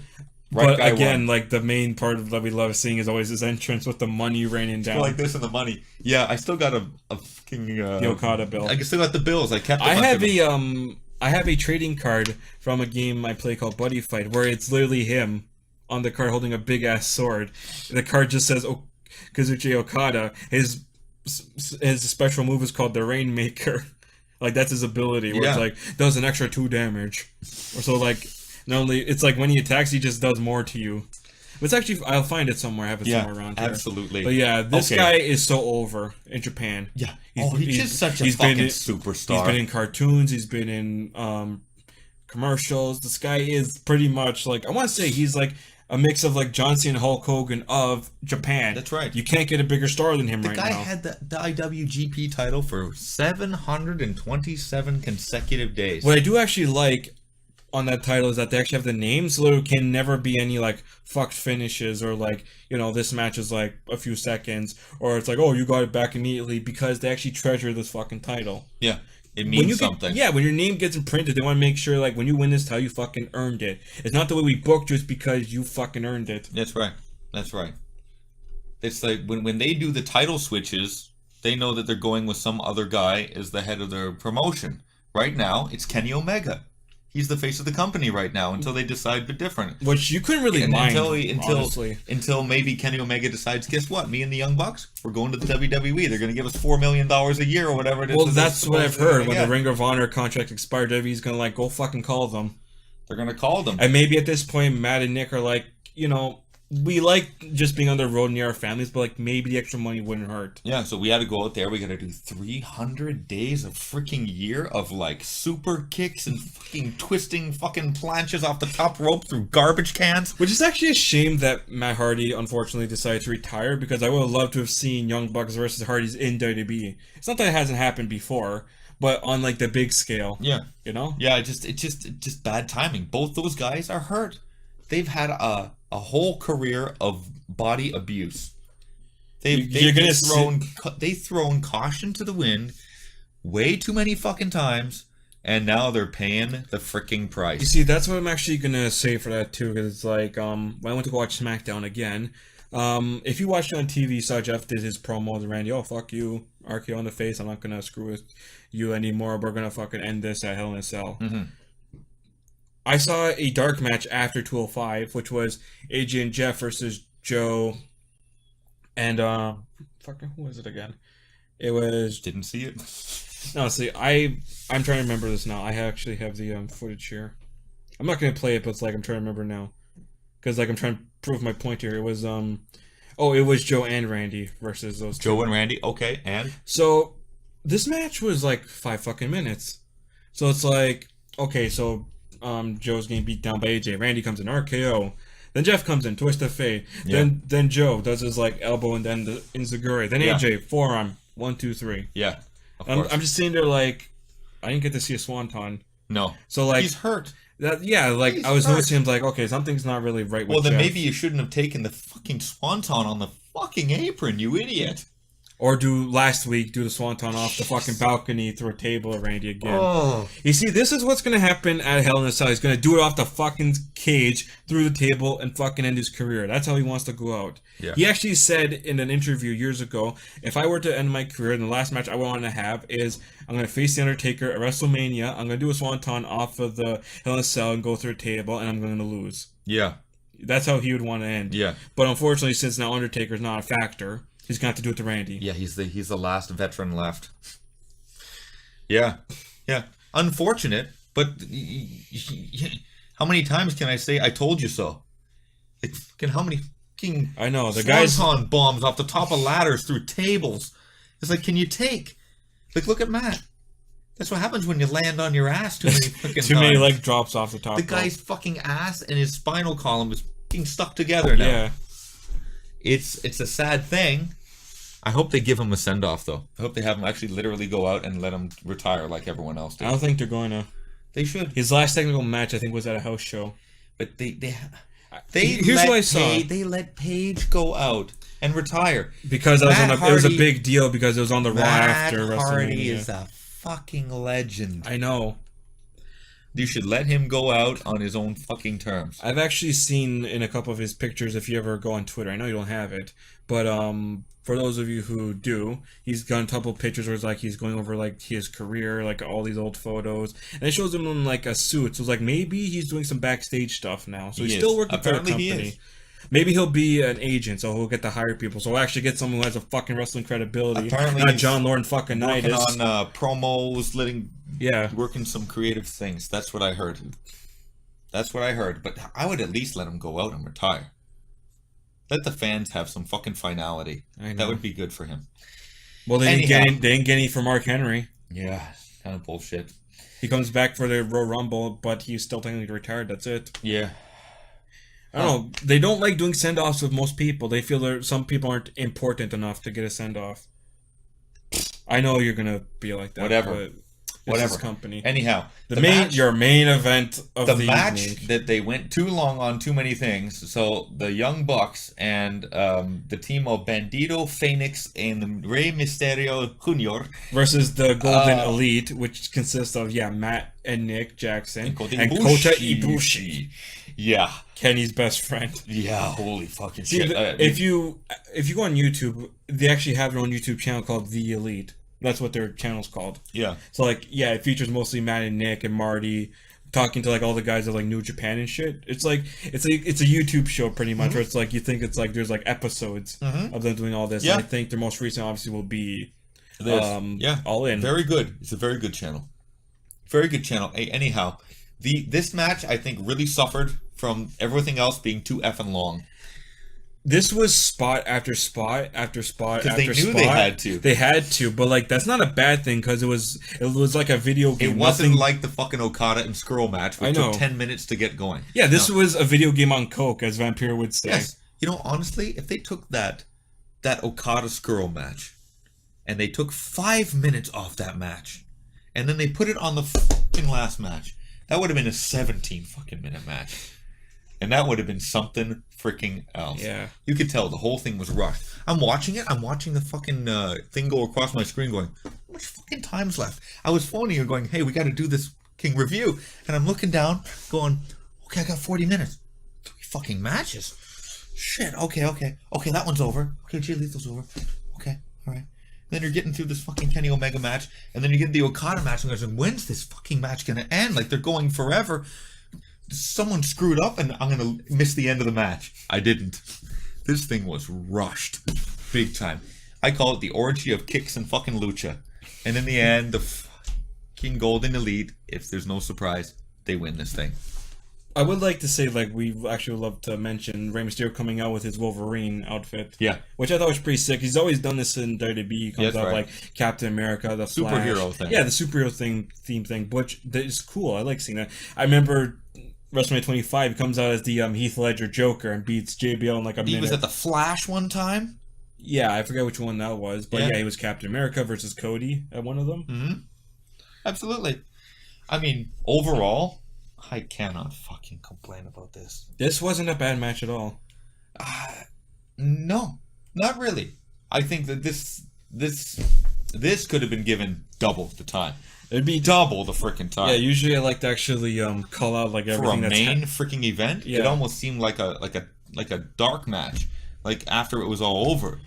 Right, but again, like, the main part of that we love seeing is always his entrance with the money raining down. Like this and the money. Yeah, I still got a fucking the Okada bill. I still got the bills. I kept. I have a trading card from a game I play called Buddy Fight, where it's literally him on the card holding a big ass sword. The card just says Kazuchi Okada. His special move is called the Rainmaker. Like, that's his ability, where it's like does an extra 2 damage, or so like. Normally, it's like when he attacks, he just does more to you. But it's actually, I'll find it somewhere. I have it somewhere around here. Absolutely. But yeah, this guy is so over in Japan. Yeah. He's just such a fucking superstar. He's been in cartoons. He's been in commercials. This guy is pretty much like, I want to say he's like a mix of like John Cena and Hulk Hogan of Japan. That's right. You can't get a bigger star than him The right guy now. had the IWGP title for 727 consecutive days. What I do actually like on that title is that they actually have the name, so there can never be any like fucked finishes or like, you know, this match is like a few seconds, or it's like, oh, you got it back immediately, because they actually treasure this fucking title. Yeah, it means something. When your name gets imprinted, they want to make sure like when you win this title, you fucking earned it. It's not the way we book just because you fucking earned it. That's right. That's right. It's like when they do the title switches, they know that they're going with some other guy as the head of their promotion. Right now, it's Kenny Omega. He's the face of the company right now until they decide but different. Which you couldn't really mind, honestly. Until maybe Kenny Omega decides, guess what? Me and the Young Bucks, we're going to the WWE. They're going to give us $4 million a year or whatever it is. Well, that's what I've heard. When the Ring of Honor contract expired, WWE's going to like, go fucking call them. They're going to call them. And maybe at this point, Matt and Nick are like, you know, we like just being on the road near our families, but like maybe the extra money wouldn't hurt. Yeah, so we had to go out there. We got to do 300 days of freaking year of like super kicks and fucking twisting fucking planches off the top rope through garbage cans. Which is actually a shame that Matt Hardy unfortunately decided to retire, because I would have loved to have seen Young Bucks versus Hardys in WWE. It's not that it hasn't happened before, but on like the big scale. Yeah, you know. Yeah, it's just bad timing. Both those guys are hurt. They've had a whole career of body abuse. They've thrown caution to the wind way too many fucking times, and now they're paying the freaking price. You see, that's what I'm actually gonna say for that too, because it's like when I went to watch SmackDown again. If you watched it on TV, you saw Jeff did his promo to Randy. Oh, fuck you, RKO in the face. I'm not gonna screw with you anymore. We're gonna fucking end this at Hell in a Cell. Mm-hmm. I saw a dark match after 205, which was AJ and Jeff versus Joe and fucking who was it again? It was Didn't see it. No, see, I'm trying to remember this now. I actually have the footage here. I'm not gonna play it, but it's like I'm trying to remember now, because like I'm trying to prove my point here. It was it was Joe and Randy versus those two. Joe and Randy, okay, and so this match was like 5 fucking minutes. So it's like, okay, so Joe's getting beat down by AJ. Randy comes in RKO. Then Jeff comes in, twist of fate. Yeah. Then Joe does his like elbow and then the Inzaguri. Then AJ forearm 1, 2, 3. Yeah, of I'm course. just sitting there like, I didn't get to see a swanton. No. So like he's hurt. That I was noticing him like, okay, something's not really right with Well, then Jeff. maybe you shouldn't have taken the fucking swanton on the fucking apron, you idiot. Or do the swanton off the fucking balcony through a table at Randy again. Oh. You see, this is what's going to happen at Hell in a Cell. He's going to do it off the fucking cage through the table and fucking end his career. That's how he wants to go out. Yeah. He actually said in an interview years ago, if I were to end my career, the last match I want to have is I'm going to face The Undertaker at WrestleMania. I'm going to do a swanton off of the Hell in a Cell and go through a table, and I'm going to lose. Yeah. That's how he would want to end. Yeah. But unfortunately, since now Undertaker's not a factor, he's going to have to do it to Randy. Yeah, he's the last veteran left. Yeah. Yeah. Unfortunate, but how many times can I say I told you so? Like, fucking how many fucking I know, the guys swanton bombs off the top of ladders through tables. It's like, can you take? Like, look at Matt. That's what happens when you land on your ass too many fucking too many times. leg drops off the top. The guy's fucking ass and his spinal column is fucking stuck together now. Yeah. It's a sad thing. I hope they give him a send off though. I hope they have him actually literally go out and let him retire like everyone else did. I don't think they're going to. They should. His last technical match, I think, was at a house show. But Here's what I saw. They let Paige go out and retire Because it was a big deal because it was on the Raw after Matt Hardy WrestleMania. is a fucking legend. I know. You should let him go out on his own fucking terms. I've actually seen in a couple of his pictures, if you ever go on Twitter, I know you don't have it, but for those of you who do, he's got a couple of pictures where it's like he's going over like his career, like all these old photos, and it shows him in like a suit. So it's like maybe he's doing some backstage stuff now. So he's still working for the company. He is. Maybe he'll be an agent, so he'll get to hire people. So we'll actually get someone who has a fucking wrestling credibility. Apparently not he's John Lauren fucking Working Nightis. on promos, Yeah. working some creative things. That's what I heard. But I would at least let him go out and retire. Let the fans have some fucking finality. I know. That would be good for him. Well, they didn't get any for Mark Henry. Yeah, kind of bullshit. He comes back for the Royal Rumble, but he's still technically retired. That's it. Yeah. I don't know. They don't like doing send-offs with most people. They feel that some people aren't important enough to get a send-off. I know you're gonna be like that. Whatever. But whatever. Company. Anyhow, your main event of the match evening. that they went too long on too many things. So the Young Bucks and the team of Bandito, Phoenix, and Rey Mysterio Jr. versus the Golden Elite, which consists of Matt and Nick Jackson and Kota Ibushi. Yeah, Kenny's best friend. Yeah, holy fucking shit. shit. If you go on YouTube, they actually have their own YouTube channel called The Elite. That's what their channel's called. Yeah. So it features mostly Matt and Nick and Marty talking to all the guys of New Japan and shit. It's a YouTube show pretty much, where it's you think it's there's episodes of them doing all this. Yeah. And I think their most recent obviously will be All In. Very good. It's a very good channel. Very good channel. Hey, anyhow, this match I think really suffered from everything else being too effing long. This was spot after spot after spot after spot. Because they knew they had to. They had to, but that's not a bad thing because it was like a video game. It wasn't like the fucking Okada and Skrull match, which took 10 minutes to get going. Yeah, this was a video game on coke, as Vampire would say. Yes. Honestly, if they took that Okada Skrull match and they took 5 minutes off that match and then they put it on the fucking last match, that would have been a 17 fucking minute match. And that would have been something freaking else. Yeah. You could tell the whole thing was rushed. I'm watching it. I'm watching the fucking thing go across my screen going, how much fucking time's left? I was phoning you going, hey, we got to do this fucking review. And I'm looking down going, okay, I got 40 minutes. 3 fucking matches. Shit. Okay, that one's over. Okay, Jay Lethal's over. Okay, all right. Then you're getting through this fucking Kenny Omega match. And then you get the Okada match. And you're going, when's this fucking match going to end? They're going forever. Someone screwed up and I'm going to miss the end of the match. I didn't. This thing was rushed. Big time. I call it the orgy of kicks and fucking lucha. And in the end, the fucking Golden Elite, if there's no surprise, they win this thing. I would like to say, we actually would love to mention Rey Mysterio coming out with his Wolverine outfit. Yeah. Which I thought was pretty sick. He's always done this in WWE. He comes out right. Captain America, the superhero Flash. Thing. Yeah, the superhero theme thing, which is cool. I like seeing that. I remember WrestleMania 25, he comes out as the Heath Ledger Joker and beats JBL in a minute. He was at the Flash one time? Yeah, I forget which one that was. But yeah, he was Captain America versus Cody at one of them. Mm-hmm. Absolutely. I mean, overall, I cannot fucking complain about this. This wasn't a bad match at all. No, not really. I think that this could have been given double the time. It'd be double the freaking time. Yeah, usually I like to actually call out everything for a main freaking event. Yeah. It almost seemed like a dark match. After it was all over,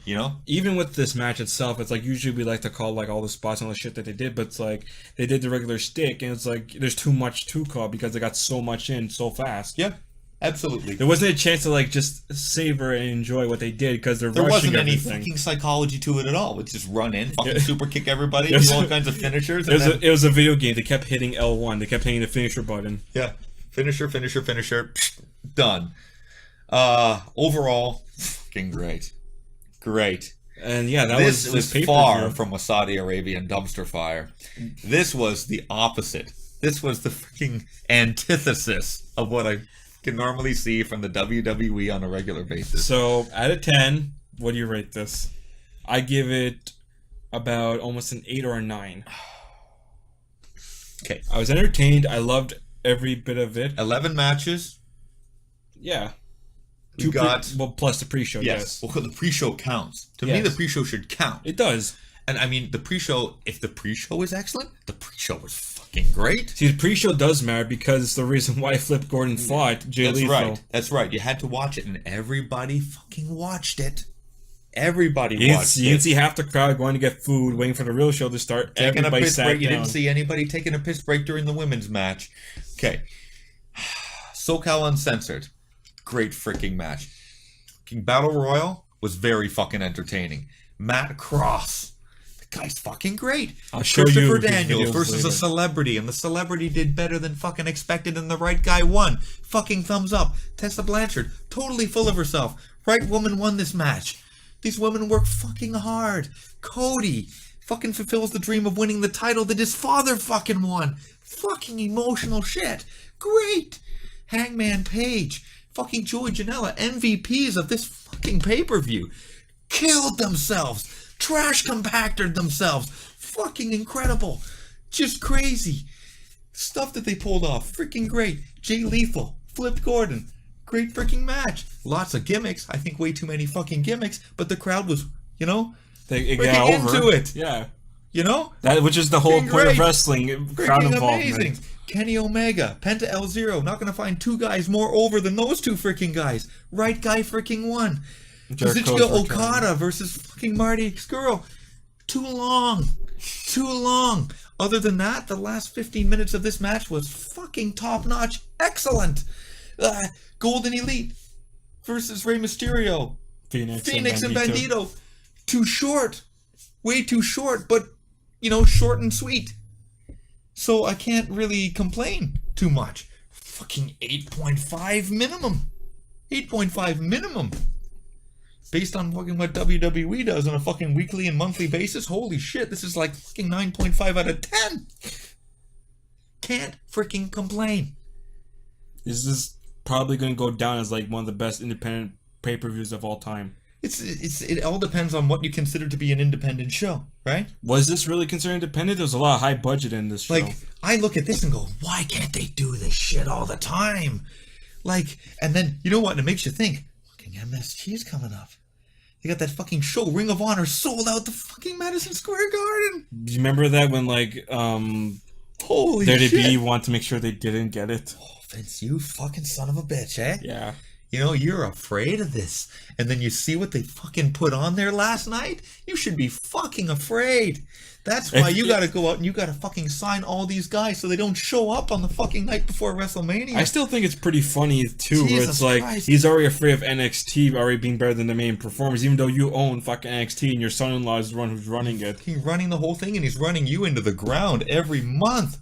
Even with this match itself, it's usually we like to call all the spots and all the shit that they did, but it's they did the regular stick, and it's there's too much to call because they got so much in so fast. Yeah, absolutely. There wasn't a chance to just savor and enjoy what they did because there wasn't any everything. Fucking psychology to it at all. It's just run in, fucking super kick everybody, do all kinds of finishers. It was a video game. They kept hitting L1. They kept hitting the finisher button. Yeah, finisher, done. Overall, fucking great. And yeah, this was far from a Saudi Arabian dumpster fire. This was the opposite. This was the freaking antithesis of what I can normally see from the WWE on a regular basis. So, out of 10, what do you rate this? I give it about almost an 8 or a 9. Okay. I was entertained. I loved every bit of it. 11 matches. Yeah. Plus the pre-show, yes. Well, the pre-show counts. To me, the pre-show should count. It does. And I mean, the pre-show, if the pre-show is excellent, the pre-show was fucking great. See, the pre-show does matter because it's the reason why Flip Gordon fought Jay Lethal. That's right. You had to watch it, and everybody fucking watched it. Everybody watched it. You didn't see half the crowd going to get food, waiting for the real show to start. Taking a piss break. You didn't see anybody taking a piss break during the women's match. Okay. SoCal Uncensored. Great freaking match. King Battle Royal was very fucking entertaining. Matt Cross. The guy's fucking great. I'll show you Christopher Daniels versus a celebrity, and the celebrity did better than fucking expected, and the right guy won. Fucking thumbs up. Tessa Blanchard, totally full of herself. Right woman won this match. These women work fucking hard. Cody fucking fulfills the dream of winning the title that his father fucking won. Fucking emotional shit. Great. Hangman Page fucking Joey Janela, MVPs of this fucking pay-per-view, killed themselves, trash compacted themselves. Fucking incredible. Just crazy. Stuff that they pulled off. Freaking great. Jay Lethal, Flip Gordon. Great freaking match. Lots of gimmicks. I think way too many fucking gimmicks, but the crowd was, you know, They freaking got over into it. Yeah. You know? That, which is the whole Freaking point great. of wrestling, crowd Freaking involvement. amazing. Kenny Omega, Penta El Zero. Not gonna find two guys more over than those two freaking guys. Right guy freaking won. Jericho's Kazuchika return. Okada versus fucking Marty Scurll. Too long. Too long. Other than that, the last 15 minutes of this match was fucking top-notch. Excellent. Golden Elite versus Rey Mysterio. Phoenix and Bandito. Too short. Way too short, but, you know, short and sweet. So I can't really complain too much. Fucking 8.5 minimum. 8.5 minimum. Based on fucking what WWE does on a fucking weekly and monthly basis. Holy shit, this is like fucking 9.5 out of 10. Can't freaking complain. This is probably going to go down as like one of the best independent pay-per-views of all time. It all depends on what you consider to be an independent show, right? Was this really considered independent? There was a lot of high budget in this show. Like, I look at this and go, why can't they do this shit all the time? Like, and then, you know what? It makes you think, fucking MSG is coming up. They got that fucking show, Ring of Honor, sold out the fucking Madison Square Garden. Do you remember that when like Holy WWE shit. wanted to make sure they didn't get it? Oh, Vince, you fucking son of a bitch, eh? Yeah. You know, you're afraid of this. And then you see what they fucking put on there last night? You should be fucking afraid. That's why you gotta go out and you gotta fucking sign all these guys so they don't show up on the fucking night before WrestleMania. I still think it's pretty funny too, where Jesus it's like Christ. he's already afraid of NXT already being better than the main performers, even though you own fucking NXT and your son-in-law is the one who's running it. He's running the whole thing and he's running you into the ground every month.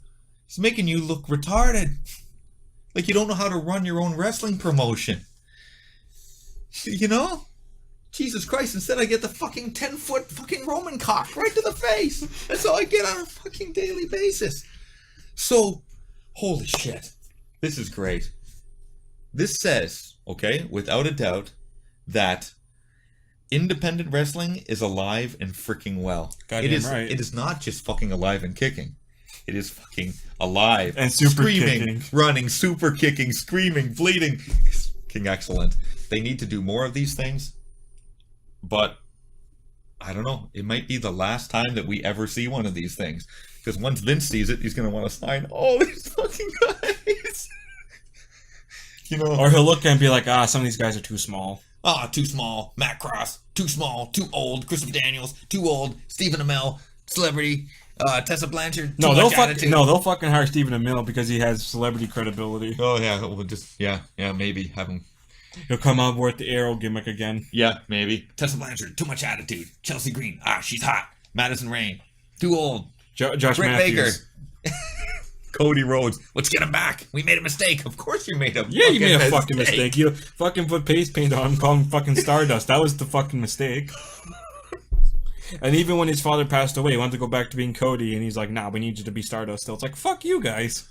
He's making you look retarded. Like you don't know how to run your own wrestling promotion. You know? Jesus Christ, instead I get the fucking 10-foot fucking Roman cock right to the face. That's all I get on a fucking daily basis. So, holy shit. This is great. This says, okay, without a doubt, that independent wrestling is alive and freaking well. Goddamn right. It is not just fucking alive and kicking. It is fucking alive And super screaming, kicking. running, super kicking, screaming, bleeding. Fucking excellent. They need to do more of these things, but I don't know. It might be the last time that we ever see one of these things. Because once Vince sees it, he's going to want to sign all these fucking guys. You know? Or he'll look and be like, some of these guys are too small. Too small. Matt Cross. Too small. Too old. Christopher Daniels. Too old. Stephen Amell. Celebrity. Tessa Blanchard. No, too they'll much attitude. they'll fucking hire Stephen Amell because he has celebrity credibility. Oh, yeah. We'll just, yeah, maybe have him. He'll come on board the Arrow gimmick again. Yeah, maybe. Tessa Blanchard, too much attitude. Chelsea Green, she's hot. Madison Rain, too old. Josh Britt Matthews. Baker. Cody Rhodes, let's get him back. We made a mistake. Of course you made a Yeah, you made a fucking mistake. You fucking put face paint on him, call him fucking Stardust. That was the fucking mistake. And even when his father passed away, he wanted to go back to being Cody, and he's like, nah, we need you to be Stardust still. It's like, fuck you guys.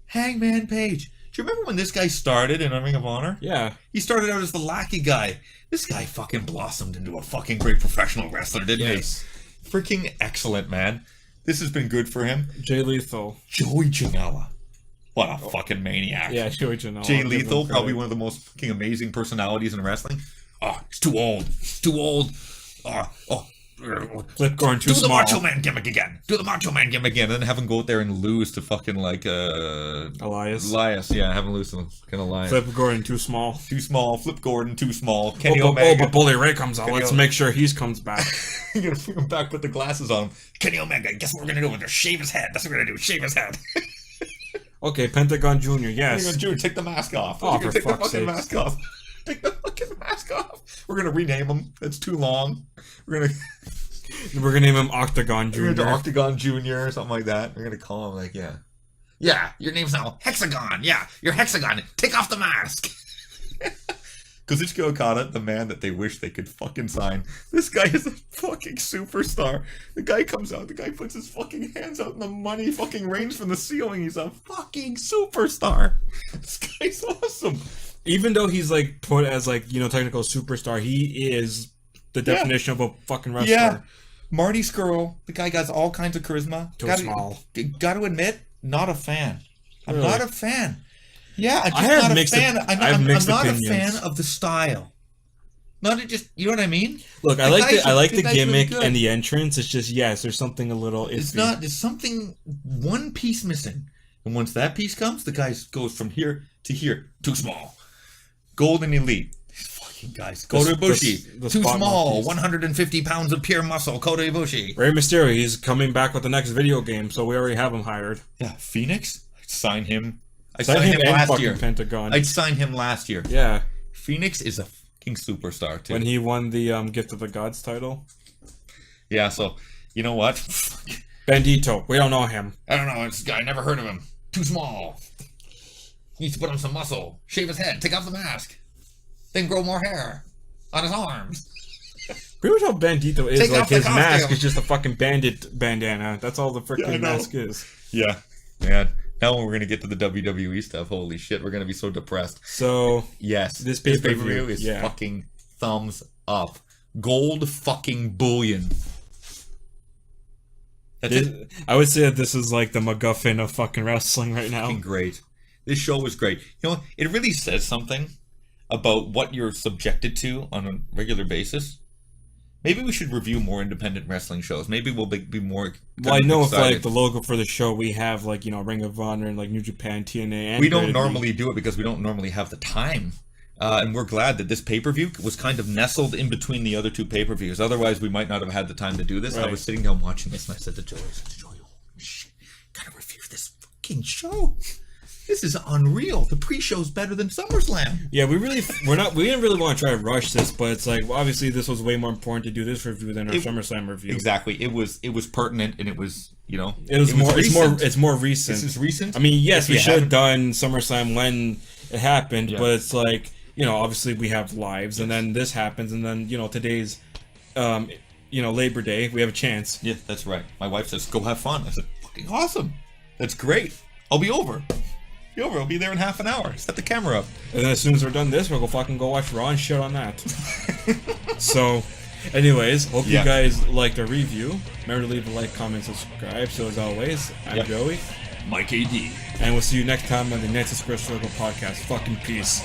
Hangman Page. Do you remember when this guy started in Ring of Honor? Yeah. He started out as the lackey guy. This guy fucking blossomed into a fucking great professional wrestler, didn't Yes. he? Freaking excellent, man. This has been good for him. Jay Lethal. Joey Janela. What a fucking maniac. Yeah, Joey Janela. Jay I'll give him Lethal, credit. probably one of the most fucking amazing personalities in wrestling. He's too old. He's too old. Flip Gordon too Do the small. Macho Man gimmick again. Do the Macho Man gimmick again. And then have him go out there and lose to fucking like Elias. Yeah, have him lose to fucking Elias. Flip Gordon too small. Too small. Flip Gordon too small. Kenny but Omega. Bully Ray comes out. Kenny Let's O- make sure he comes back. You're gonna bring him back, put the glasses on him. Kenny Omega, guess what we're gonna do? We're gonna shave his head. That's what we're gonna do. Shave his head. Okay, Pentagon Jr., yes. We're gonna do. Take the mask off. Oh, We're gonna for take the fuck's fucking sake. mask off. Take the fucking mask off. We're gonna rename him. That's too long. We're gonna name him Octagon We're gonna do Jr. Octagon Jr. or something like that. We're gonna call him like, yeah. Yeah, your name's now Hexagon. Yeah, you're Hexagon. Take off the mask. Kazuchika Okada, the man that they wish they could fucking sign. This guy is a fucking superstar. The guy comes out, the guy puts his fucking hands out and the money fucking rains from the ceiling. He's a fucking superstar. This guy's awesome. even though he's like put as like, you know, technical superstar, he is the definition of a fucking wrestler. Yeah. Marty Scurll, the guy got all kinds of charisma. Too small. Got to admit, not a fan. I'm Really? not a fan. Yeah, I'm just I have not a mixed fan. op- I have mixed I'm not opinions. a fan of the style. Not to just, you know what I mean? Look, I The like guy's- the I like the guy's really gimmick good. and the entrance. It's just yes, there's something a little iffy. It's not. There's something. One piece missing, and once that piece comes, the guy goes from here to here. Too small. Golden Elite. These fucking guys. Kota Ibushi. the Too spot small. monkeys. 150 pounds of pure muscle. Kota Ibushi. Rey Mysterio, he's coming back with the next video game, so we already have him hired. Yeah, Phoenix. I'd sign him. I Sign signed him him and last fucking year. Pentagon. I'd sign him last year. Yeah, Phoenix is a fucking superstar too. when he won the Gift of the Gods title. Yeah. So you know what? Bandito, we don't know him. I don't know. This guy. Never heard of him. Too small. Needs to put on some muscle. Shave his head. Take off the mask. Then grow more hair on his arms. Pretty much how Bandito is, Take like off the his mask costume. is just a fucking bandit bandana. That's all the Yeah, I freaking know. mask is. Yeah, man. Now when we're gonna get to the WWE stuff, holy shit, we're gonna be so depressed. So Yes, This this pay-per-view, pay-per-view is yeah. fucking thumbs up. Gold fucking bullion. That's it. I would say that this is like the MacGuffin of fucking wrestling right now. Fucking great. This show was great. You know, it really says something about what you're subjected to on a regular basis. Maybe we should review more independent wrestling shows. Maybe we'll be more. Well, I know for like excited. the logo for the show, we have like, you know, Ring of Honor and like New Japan, TNA, and We don't WWE. normally do it because we don't normally have the time. And we're glad that this pay-per-view was kind of nestled in between the other two pay-per-views. Otherwise, we might not have had the time to do this. I Right. was sitting down watching this, and I said to Joey, holy shit, gotta review this fucking show. This is unreal. The pre-show's better than SummerSlam. Yeah, we didn't really want to try to rush this, but it's like, well, obviously this was way more important to do this review than our SummerSlam review. Exactly. It was pertinent, and it was, you know, It's more recent. This is recent. I mean, yes, If we you should have haven't- done SummerSlam when it happened, Yeah. but it's like, you know, obviously we have lives, and then this happens, and then, you know, today's, you know, Labor Day, we have a chance. Yeah, that's right. My wife says, go have fun. I said, fucking awesome. That's great. I'll be over. I'll be there in half an hour. Set the camera up. And then as soon as we're done this, we'll go fucking go watch Raw and shit on that. So, anyways, hope Yeah. you guys liked our review. Remember to leave a like, comment, subscribe. So as always, I'm Yep. Joey, Mike AD. and we'll see you next time on the Nexus Square Circle podcast. Fucking peace.